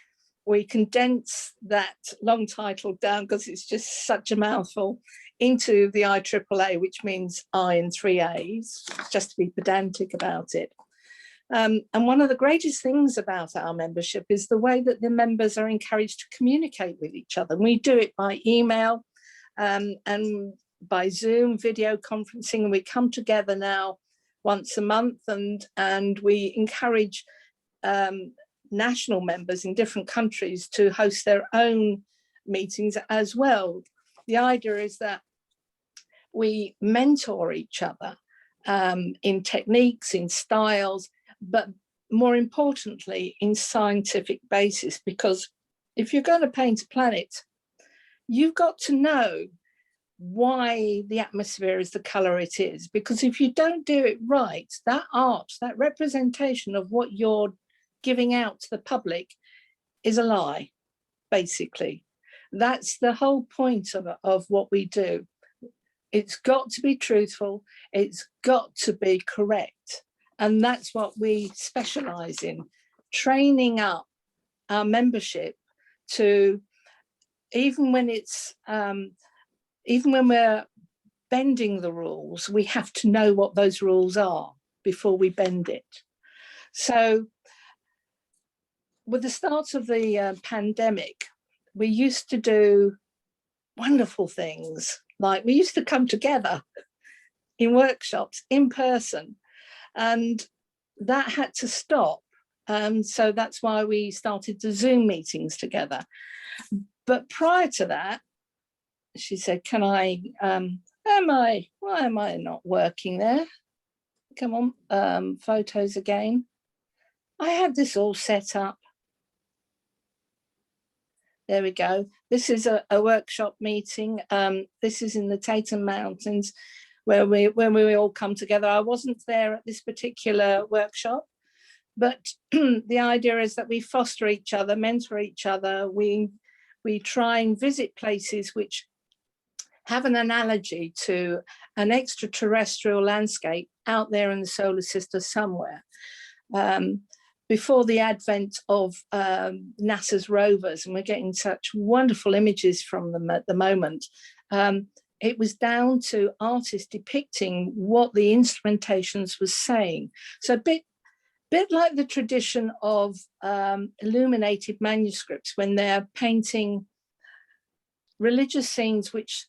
condense that long title down because it's just such a mouthful into the IAAA, which means I in 3 A's, just to be pedantic about it. And one of the greatest things about our membership is the way that the members are encouraged to communicate with each other. And we do it by email and by Zoom, video conferencing, and we come together now once a month and we encourage national members in different countries to host their own meetings as well. The idea is that we mentor each other in techniques, in styles, but more importantly, in scientific basis, because if you're going to paint a planet, you've got to know why the atmosphere is the color it is, because if you don't do it right, that art, that representation of what you're giving out to the public is a lie, basically. That's the whole point of what we do. It's got to be truthful, it's got to be correct. And that's what we specialize in, training up our membership to, even when we're bending the rules, we have to know what those rules are before we bend it. So with the start of the pandemic, we used to do wonderful things. Like we used to come together in workshops in person, and that had to stop. So that's why we started the Zoom meetings together. But prior to that, she said, can I, why am I not working there? Come on, photos again. I had this all set up. There we go. This is a workshop meeting. This is in the Tatum Mountains when we all come together. I wasn't there at this particular workshop, but the idea is that we foster each other, mentor each other. We try and visit places which have an analogy to an extraterrestrial landscape out there in the solar system somewhere. Before the advent of NASA's rovers, and we're getting such wonderful images from them at the moment, it was down to artists depicting what the instrumentations was saying. So a bit like the tradition of illuminated manuscripts when they're painting religious scenes which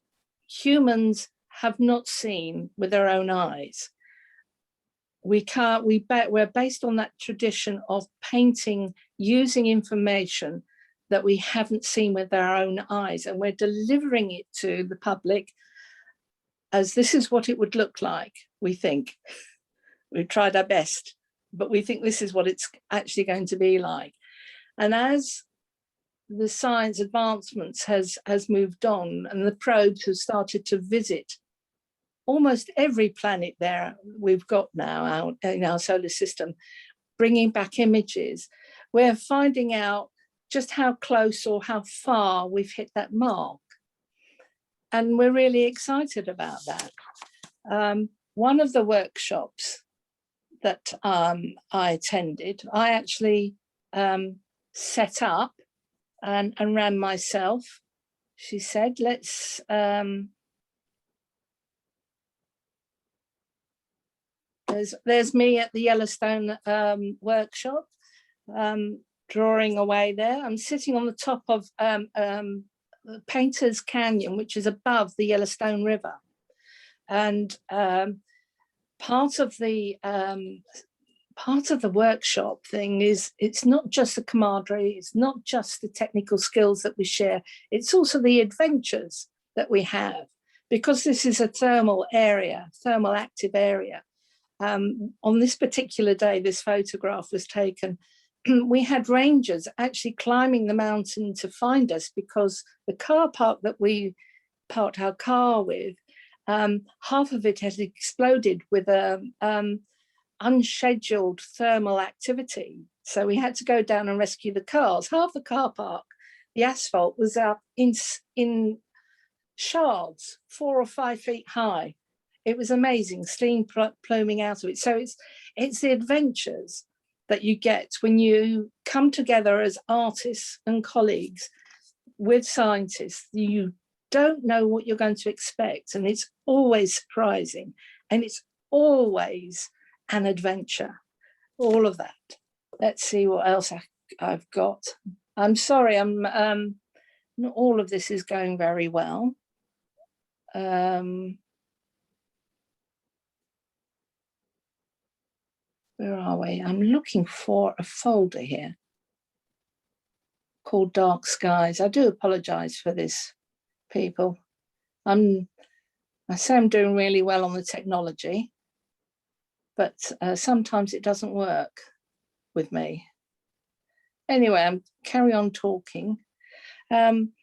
humans have not seen with their own eyes. we're based on that tradition of painting using information that we haven't seen with our own eyes, and we're delivering it to the public as this is what it would look like. We think we've tried our best, but we think this is what it's actually going to be like. And as the science advancements has moved on, and the probes have started to visit almost every planet there we've got now in our solar system, bringing back images, we're finding out just how close or how far we've hit that mark. And we're really excited about that. One of the workshops that I attended, I actually set up and ran myself. She said, let's there's me at the Yellowstone workshop, drawing away there. I'm sitting on the top of Painter's Canyon, which is above the Yellowstone River. And part of the workshop thing is, it's not just the camaraderie, it's not just the technical skills that we share, it's also the adventures that we have, because this is a thermal active area. On this particular day, this photograph was taken, we had rangers actually climbing the mountain to find us, because the car park that we parked our car with, half of it had exploded with unscheduled thermal activity. So we had to go down and rescue the cars. Half the car park, the asphalt was up in shards, 4 or 5 feet high. It was amazing, steam pluming out of it. So it's the adventures that you get when you come together as artists and colleagues with scientists. You don't know what you're going to expect, and it's always surprising, and it's always an adventure, all of that. Let's see what else I've got. I'm sorry, not all of this is going very well. Where are we? I'm looking for a folder here called Dark Skies. I do apologize for this, people. I say I'm doing really well on the technology, but sometimes it doesn't work with me. Anyway, I'm carry on talking. One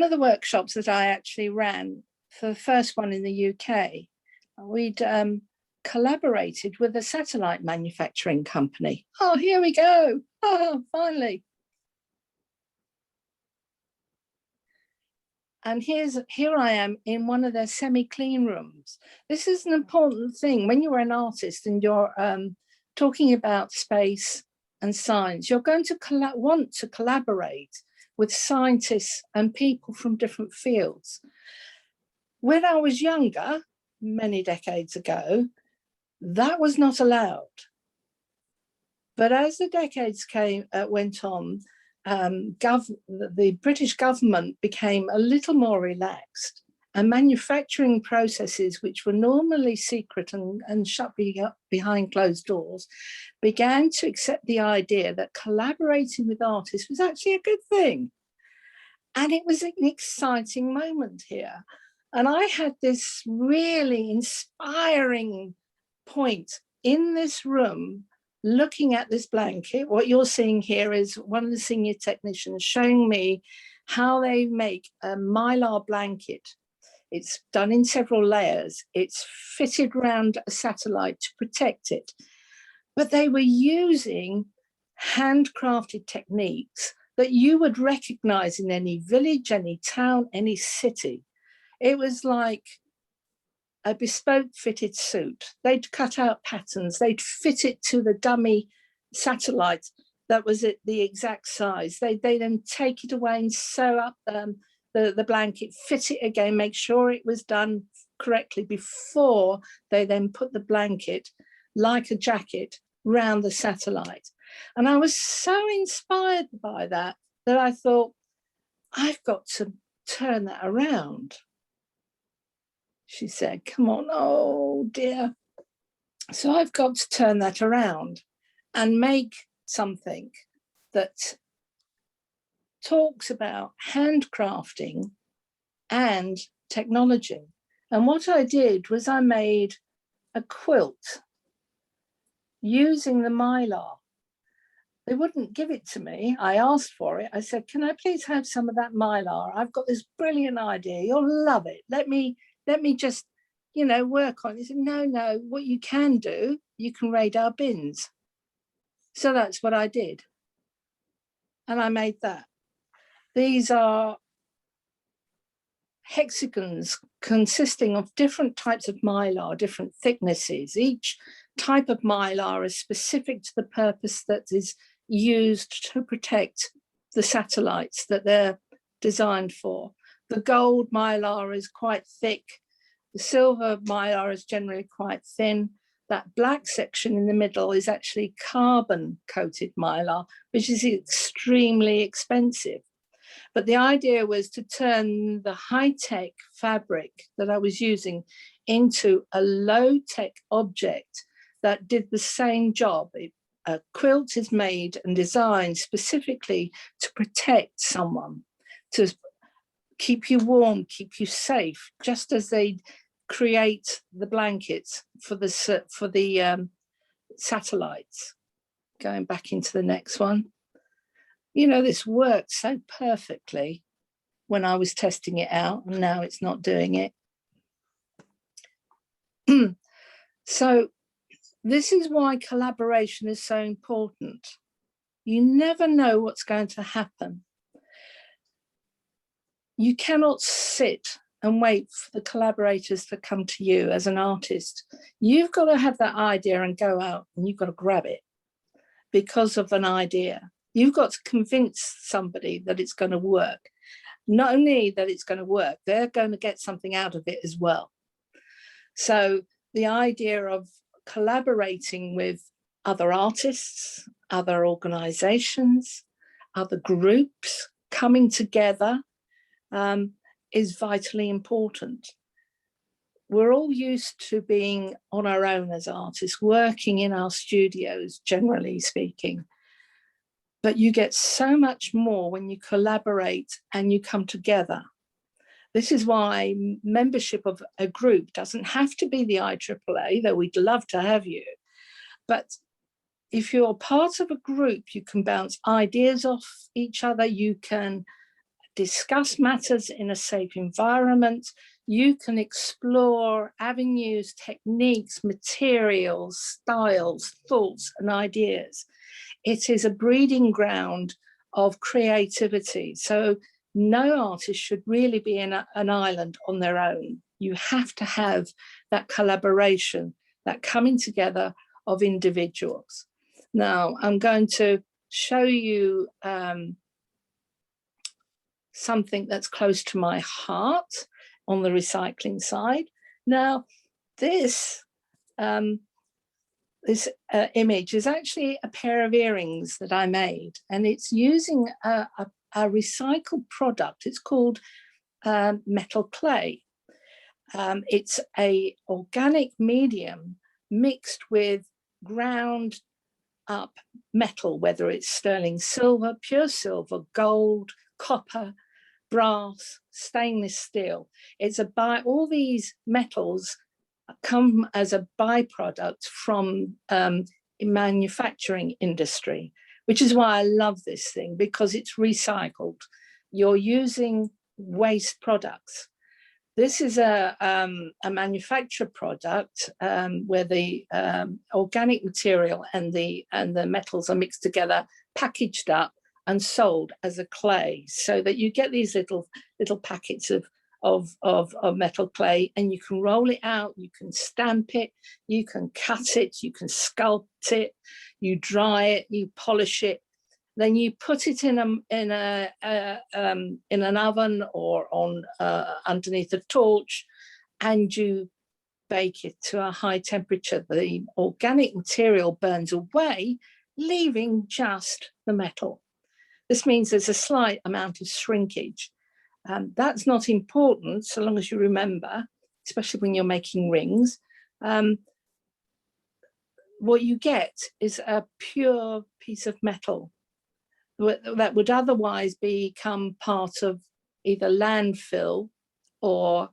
of the workshops that I actually ran, for the first one in the UK, we'd collaborated with a satellite manufacturing company. Oh, here we go. Oh, finally. And here I am in one of their semi-clean rooms. This is an important thing. When you're an artist and you're talking about space and science, you're going to want to collaborate with scientists and people from different fields. When I was younger, many decades ago, that was not allowed. But as the decades went on, the British government became a little more relaxed, and manufacturing processes, which were normally secret and shut behind closed doors, began to accept the idea that collaborating with artists was actually a good thing. And it was an exciting moment here. And I had this really inspiring point in this room, looking at this blanket. What you're seeing here is one of the senior technicians showing me how they make a mylar blanket. It's done in several layers. It's fitted around a satellite to protect it. But they were using handcrafted techniques that you would recognize in any village, any town, any city. It was like a bespoke fitted suit. They'd cut out patterns, they'd fit it to the dummy satellite that was at the exact size. They then take it away and sew up the blanket, fit it again, make sure it was done correctly before they then put the blanket, like a jacket, round the satellite. And I was so inspired by that I thought, I've got to turn that around. She said, come on, oh dear. So I've got to turn that around and make something that talks about handcrafting and technology. And what I did was I made a quilt using the mylar. They wouldn't give it to me. I asked for it. I said, can I please have some of that mylar? I've got this brilliant idea. You'll love it. Let me just, work on it. He said, no, what you can do, you can raid our bins. So that's what I did. And I made that. These are hexagons consisting of different types of mylar, different thicknesses. Each type of mylar is specific to the purpose that is used to protect the satellites that they're designed for. The gold mylar is quite thick. The silver mylar is generally quite thin. That black section in the middle is actually carbon coated mylar, which is extremely expensive. But the idea was to turn the high-tech fabric that I was using into a low-tech object that did the same job. A quilt is made and designed specifically to protect someone, to keep you warm, keep you safe, just as they create the blankets for the satellites. Going back into the next one. This worked so perfectly when I was testing it out, and now it's not doing it. So this is why collaboration is so important. You never know what's going to happen. You cannot sit and wait for the collaborators to come to you as an artist. You've got to have that idea and go out and you've got to grab it because of an idea. You've got to convince somebody that it's going to work. Not only that it's going to work, they're going to get something out of it as well. So the idea of collaborating with other artists, other organizations, other groups, coming together is vitally important. We're all used to being on our own as artists, working in our studios, generally speaking. But you get so much more when you collaborate and you come together. This is why membership of a group doesn't have to be the IAAA, though we'd love to have you. But if you're part of a group, you can bounce ideas off each other, you can discuss matters in a safe environment, you can explore avenues, techniques, materials, styles, thoughts, and ideas. It is a breeding ground of creativity. So no artist should really be in an island on their own. You have to have that collaboration, that coming together of individuals. Now, I'm going to show you something that's close to my heart on the recycling side. Now, this image is actually a pair of earrings that I made, and it's using a recycled product. It's called metal clay. It's a organic medium mixed with ground up metal, whether it's sterling silver, pure silver, gold, copper, brass, stainless steel. It's all these metals come as a byproduct from manufacturing industry, which is why I love this thing, because it's recycled. You're using waste products. This is a manufactured product where the organic material and the metals are mixed together, packaged up and sold as a clay, so that you get these little packets of metal clay, and you can roll it out, you can stamp it, you can cut it, you can sculpt it, you dry it, you polish it, then you put it in an oven or on underneath a torch, and you bake it to a high temperature. The organic material burns away, leaving just the metal. This means there's a slight amount of shrinkage. That's not important so long as you remember, especially when you're making rings. what you get is a pure piece of metal that would otherwise become part of either landfill or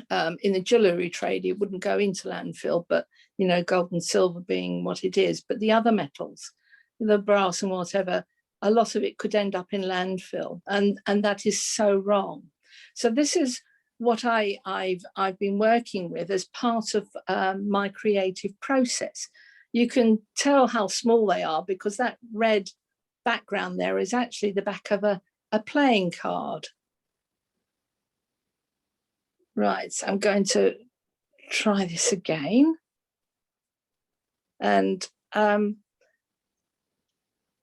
in the jewellery trade, it wouldn't go into landfill, but, you know, gold and silver being what it is. But the other metals, the brass and whatever, a lot of it could end up in landfill. And that is so wrong. So this is what I've been working with as part of my creative process. You can tell how small they are because that red background there is actually the back of a playing card. Right, so I'm going to try this again. And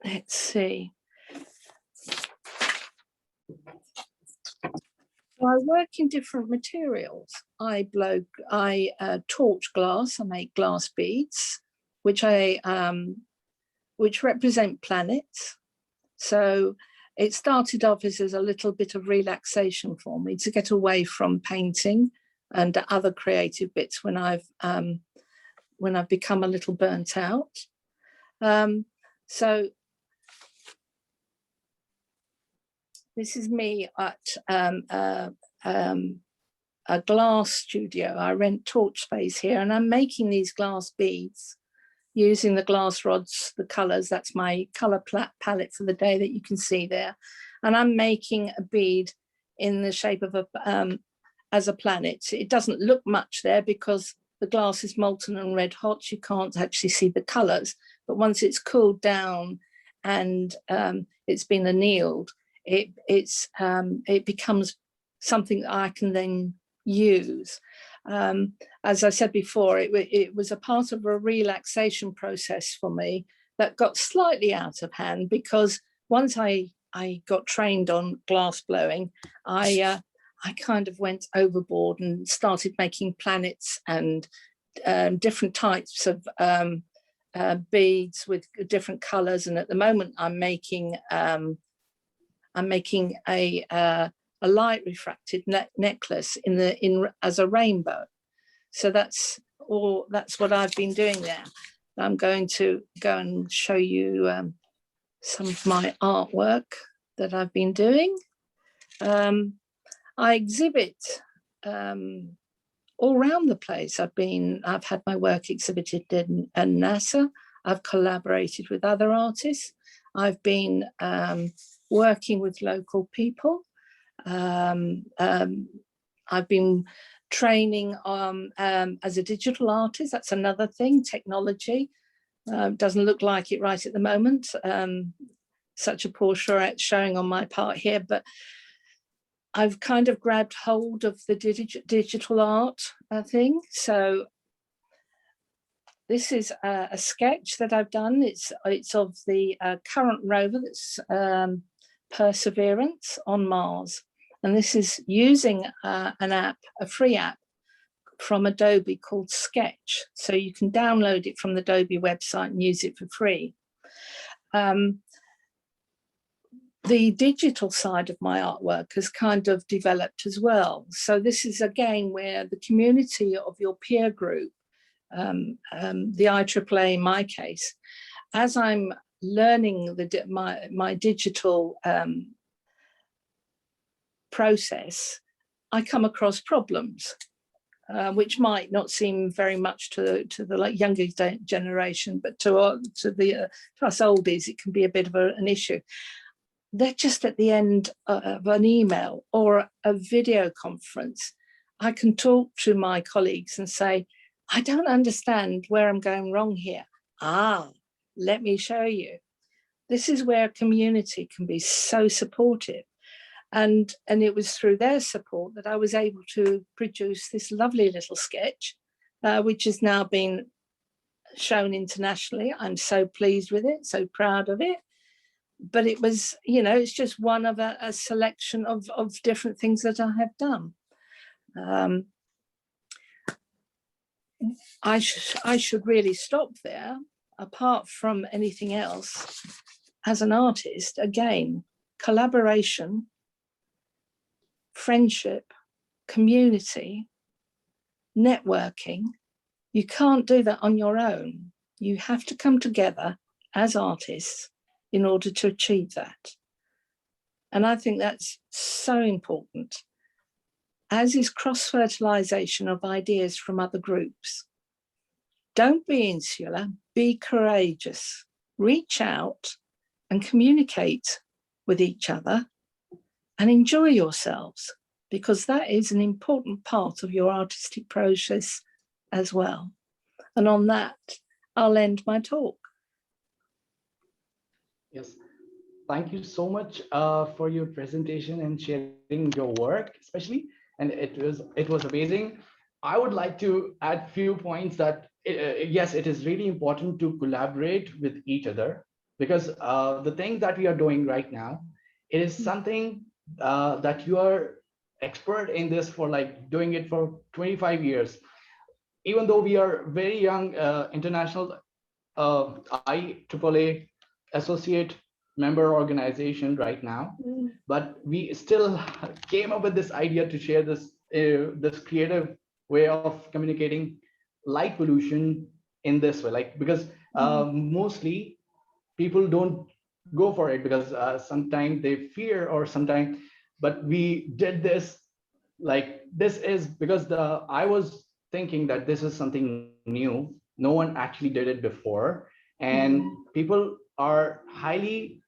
let's see. So I work in different materials. I torch glass. I make glass beads, which represent planets. So it started off as a little bit of relaxation for me to get away from painting and other creative bits when I've become a little burnt out. So this is me at a glass studio. I rent torch space here, and I'm making these glass beads using the glass rods, the colours. That's my colour palette for the day that you can see there. And I'm making a bead in the shape of as a planet. It doesn't look much there because the glass is molten and red hot. You can't actually see the colours. But once it's cooled down and it's been annealed, it becomes something that I can then use. As I said before, it was a part of a relaxation process for me that got slightly out of hand because once I got trained on glass blowing, I kind of went overboard and started making planets and different types of beads with different colours. And at the moment, I'm making a light refracted necklace as a rainbow. So that's what I've been doing there. I'm going to go and show you some of my artwork that I've been doing. I exhibit all around the place. I've had my work exhibited in NASA. I've collaborated with other artists. I've been working with local people. I've been training as a digital artist. That's another thing, technology. Doesn't look like it right at the moment. Such a poor showing on my part here, but I've kind of grabbed hold of the digital art thing. So this is a sketch that I've done. It's of the current rover that's Perseverance on Mars. And this is using an app, a free app from Adobe called Sketch. So you can download it from the Adobe website and use it for free. The digital side of my artwork has kind of developed as well. So this is again where the community of your peer group, the IAAA in my case, as I'm learning my digital process, I come across problems which might not seem very much to the younger generation, but to us oldies, it can be a bit of an issue. They're just at the end of an email or a video conference. I can talk to my colleagues and say, I don't understand where I'm going wrong here. Let me show you. This is where community can be so supportive. And it was through their support that I was able to produce this lovely little sketch, which has now been shown internationally. I'm so pleased with it, so proud of it. But it was, it's just one of a selection of different things that I have done. I should really stop there. Apart from anything else, as an artist, again, collaboration, friendship, community, networking, You can't do that on your own. You have to come together as artists in order to achieve that. And I think that's so important, as is cross-fertilization of ideas from other groups. Don't be insular, be courageous. Reach out and communicate with each other and enjoy yourselves, because that is an important part of your artistic process as well. And on that, I'll end my talk. Yes, thank you so much for your presentation and sharing your work, especially. And it was amazing. I would like to add few points that yes, it is really important to collaborate with each other, because the thing that we are doing right now, it is something that you are expert in this for like doing it for 25 years. Even though we are very young international IAAA associate member organization right now, but we still came up with this idea to share this creative way of communicating light pollution in this way, like, because mostly people don't go for it because sometimes they fear or sometimes, but we did this, like, this is because I was thinking that this is something new, no one actually did it before, and people are highly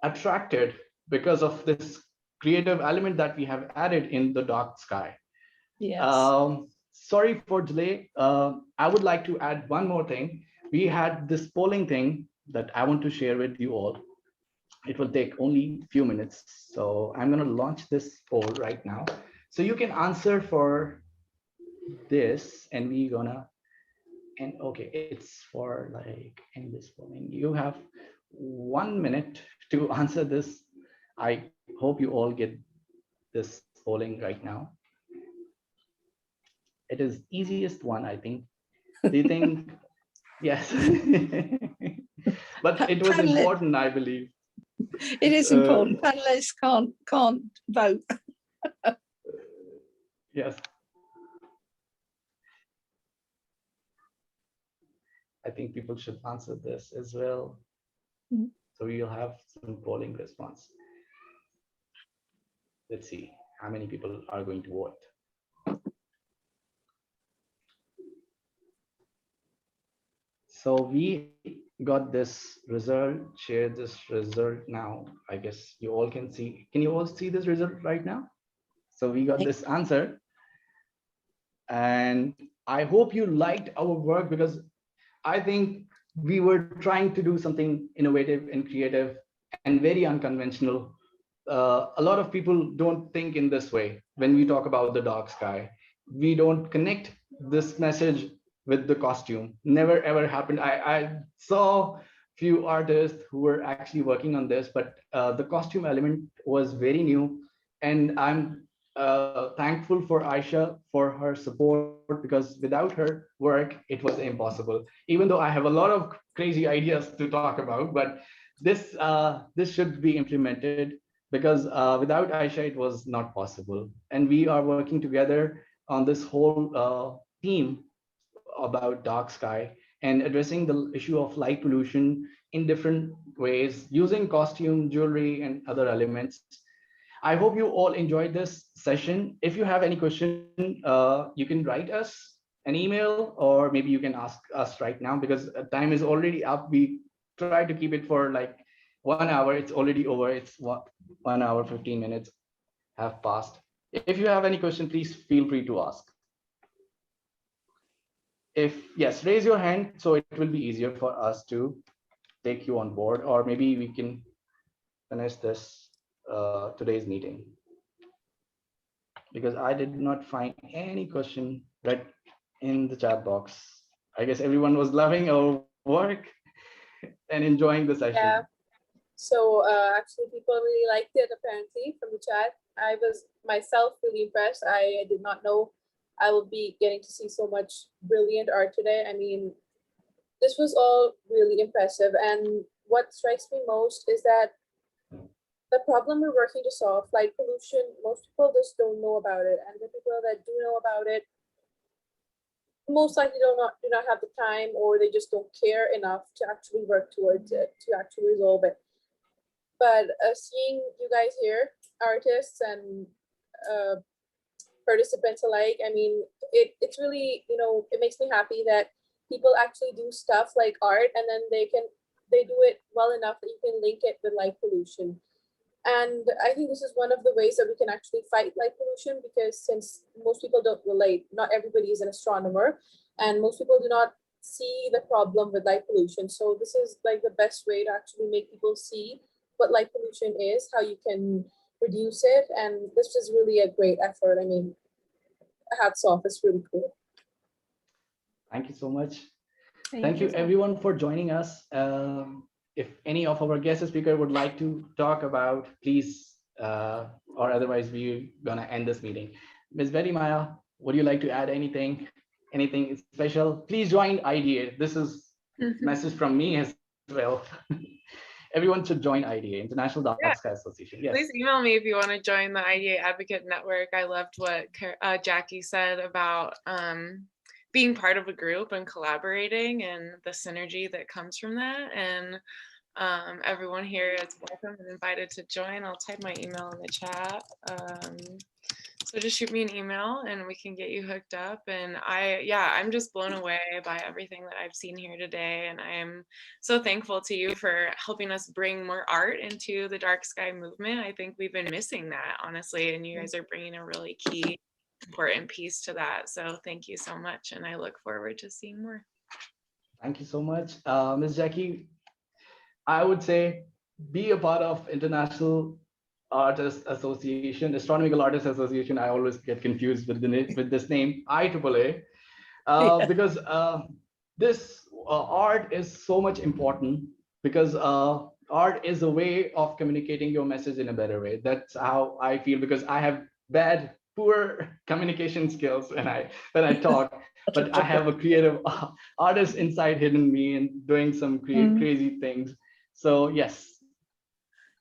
attracted because of this creative element that we have added in the dark sky. Yes. Sorry for delay. I would like to add one more thing. We had this polling thing that I want to share with you all. It will take only a few minutes. So I'm going to launch this poll right now. So you can answer for this, and we're gonna, and okay, it's for like in this polling. You have 1 minute to answer this. I hope you all get this polling right now. It is easiest one, I think. Do you think? Yes. But it was important, I believe. It is important. Panelists can't vote. Yes. I think people should answer this as well. So we'll have some polling response. Let's see how many people are going to vote. So we got this result, share this result now. I guess you all can see. Can you all see this result right now? So we got this answer. And I hope you liked our work, because I think we were trying to do something innovative and creative and very unconventional. A lot of people don't think in this way when we talk about the dark sky. We don't connect this message with the costume. Never ever happened. I saw few artists who were actually working on this, but the costume element was very new. And I'm thankful for Aisha for her support, because without her work, it was impossible. Even though I have a lot of crazy ideas to talk about, but this should be implemented, because without Aisha, it was not possible. And we are working together on this whole theme about dark sky and addressing the issue of light pollution in different ways using costume, jewelry, and other elements. I hope you all enjoyed this session. If you have any question, you can write us an email, or maybe you can ask us right now, because time is already up. We try to keep it for like 1 hour. It's already over. It's 1 hour, 15 minutes have passed. If you have any question, please feel free to ask. If yes, raise your hand, so it will be easier for us to take you on board, or maybe we can finish this today's meeting, because I did not find any question right in the chat box. I guess everyone was loving our work and enjoying the session. Yeah. So actually, people really liked it, apparently, from the chat. I was myself really impressed. I did not know I would be getting to see so much brilliant art today. I mean, this was all really impressive. And what strikes me most is that the problem we're working to solve, light pollution, most people just don't know about it. And the people that do know about it most likely do not have the time, or they just don't care enough to actually work towards it, to actually resolve it. But seeing you guys here, artists and participants alike, I mean, it's really, you know, it makes me happy that people actually do stuff like art, and then they do it well enough that you can link it with light pollution. And I think this is one of the ways that we can actually fight light pollution, because since most people don't relate, not everybody is an astronomer, and most people do not see the problem with light pollution. So this is like the best way to actually make people see what light pollution is, how you can reduce it. And this is really a great effort. I mean, hats off, it's really cool. Thank you so much. Thank Thank you you so everyone for joining us. If any of our guest speaker would like to talk about, please, or otherwise we're gonna end this meeting. Ms. Bettymaya, would you like to add anything special? Please join IDA. This is message from me as well. Everyone should join IDA, International Dark Sky Association. Yes. Please email me if you want to join the IDA Advocate Network. I loved what Jackie said about being part of a group and collaborating and the synergy that comes from that. And everyone here is welcome and invited to join. I'll type my email in the chat. So just shoot me an email and we can get you hooked up. And I'm just blown away by everything that I've seen here today. And I am so thankful to you for helping us bring more art into the dark sky movement. I think we've been missing that, honestly, and you guys are bringing a really key, important piece to that. So thank you so much. And I look forward to seeing more. Thank you so much. Ms. Jackie, I would say be a part of International Artists Association, Astronomical Artists Association. I always get confused with this name, IAAA, because this art is so much important, because art is a way of communicating your message in a better way. That's how I feel, because I have poor communication skills when I talk, but I have a creative artist inside hidden me and doing some crazy things. So yes.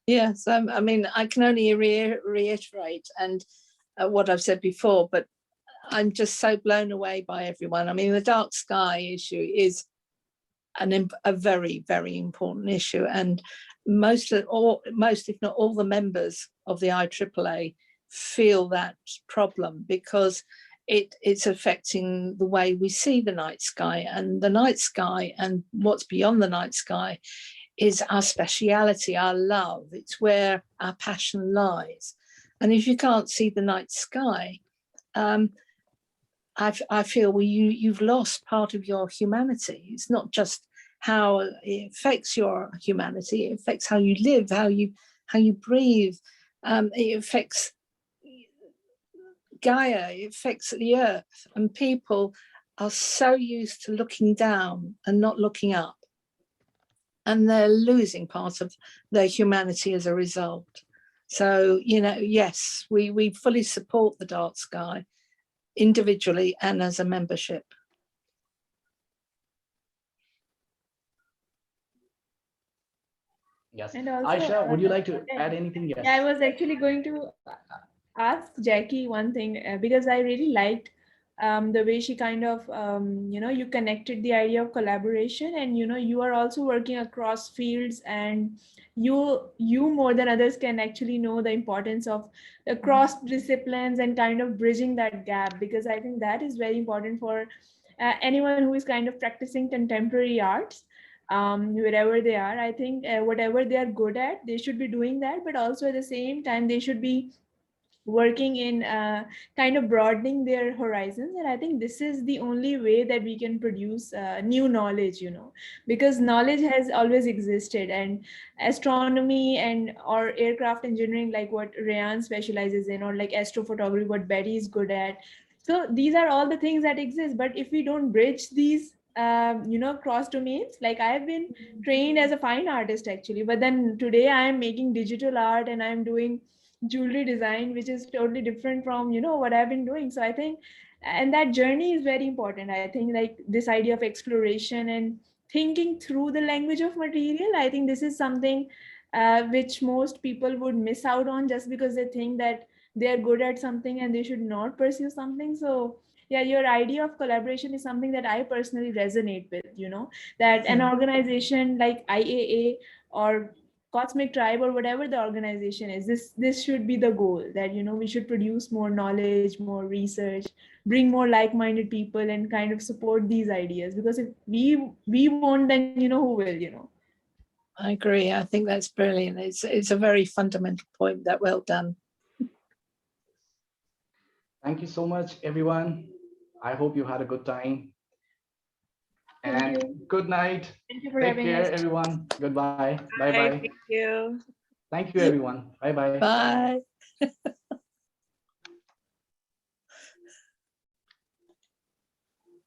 Yes, I mean, I can only reiterate and what I've said before, but I'm just so blown away by everyone. I mean, the dark sky issue is a very, very important issue, and most, if not all, the members of the IAAA feel that problem, because it's affecting the way we see the night sky, and the night sky and what's beyond the night sky is our speciality, our love. It's where our passion lies. And if you can't see the night sky, I feel you've lost part of your humanity. It's not just how it affects your humanity; it affects how you live, how you breathe. It affects Gaia. It affects the earth, and people are so used to looking down and not looking up, and they're losing part of their humanity as a result. So, yes, we fully support the dark sky, individually and as a membership. Yes. And also, Ayesha, would you like to add anything? Yes. Yeah, I was actually going to ask Jackie one thing, because I really liked the way she kind of, you connected the idea of collaboration, and, you are also working across fields, and you more than others can actually know the importance of cross disciplines and kind of bridging that gap, because I think that is very important for anyone who is kind of practicing contemporary arts. Wherever they are, I think whatever they are good at, they should be doing that, but also at the same time they should be working in kind of broadening their horizons. And I think this is the only way that we can produce new knowledge, because knowledge has always existed, and astronomy and or aircraft engineering, like what Rayan specializes in, or like astrophotography, what Betty is good at. So these are all the things that exist, but if we don't bridge these cross domains, like I've been trained as a fine artist actually, but then today I am making digital art and I'm doing jewelry design, which is totally different from what I've been doing. So I think, and that journey is very important. I think like this idea of exploration and thinking through the language of material, I think this is something which most people would miss out on just because they think that they're good at something and they should not pursue something. So yeah, your idea of collaboration is something that I personally resonate with, that an organization like IAA or Cosmic Tribe or whatever the organization is, this should be the goal, that we should produce more knowledge, more research, bring more like-minded people, and kind of support these ideas, because if we won't, then who will. I agree. I think that's brilliant. It's a very fundamental point. That well done. Thank you so much, everyone. I hope you had a good time. Thank And you. good night. Thank you for Take having care, us. everyone. Goodbye. Bye Bye. bye. Thank you. Thank you, everyone. Bye bye. Bye.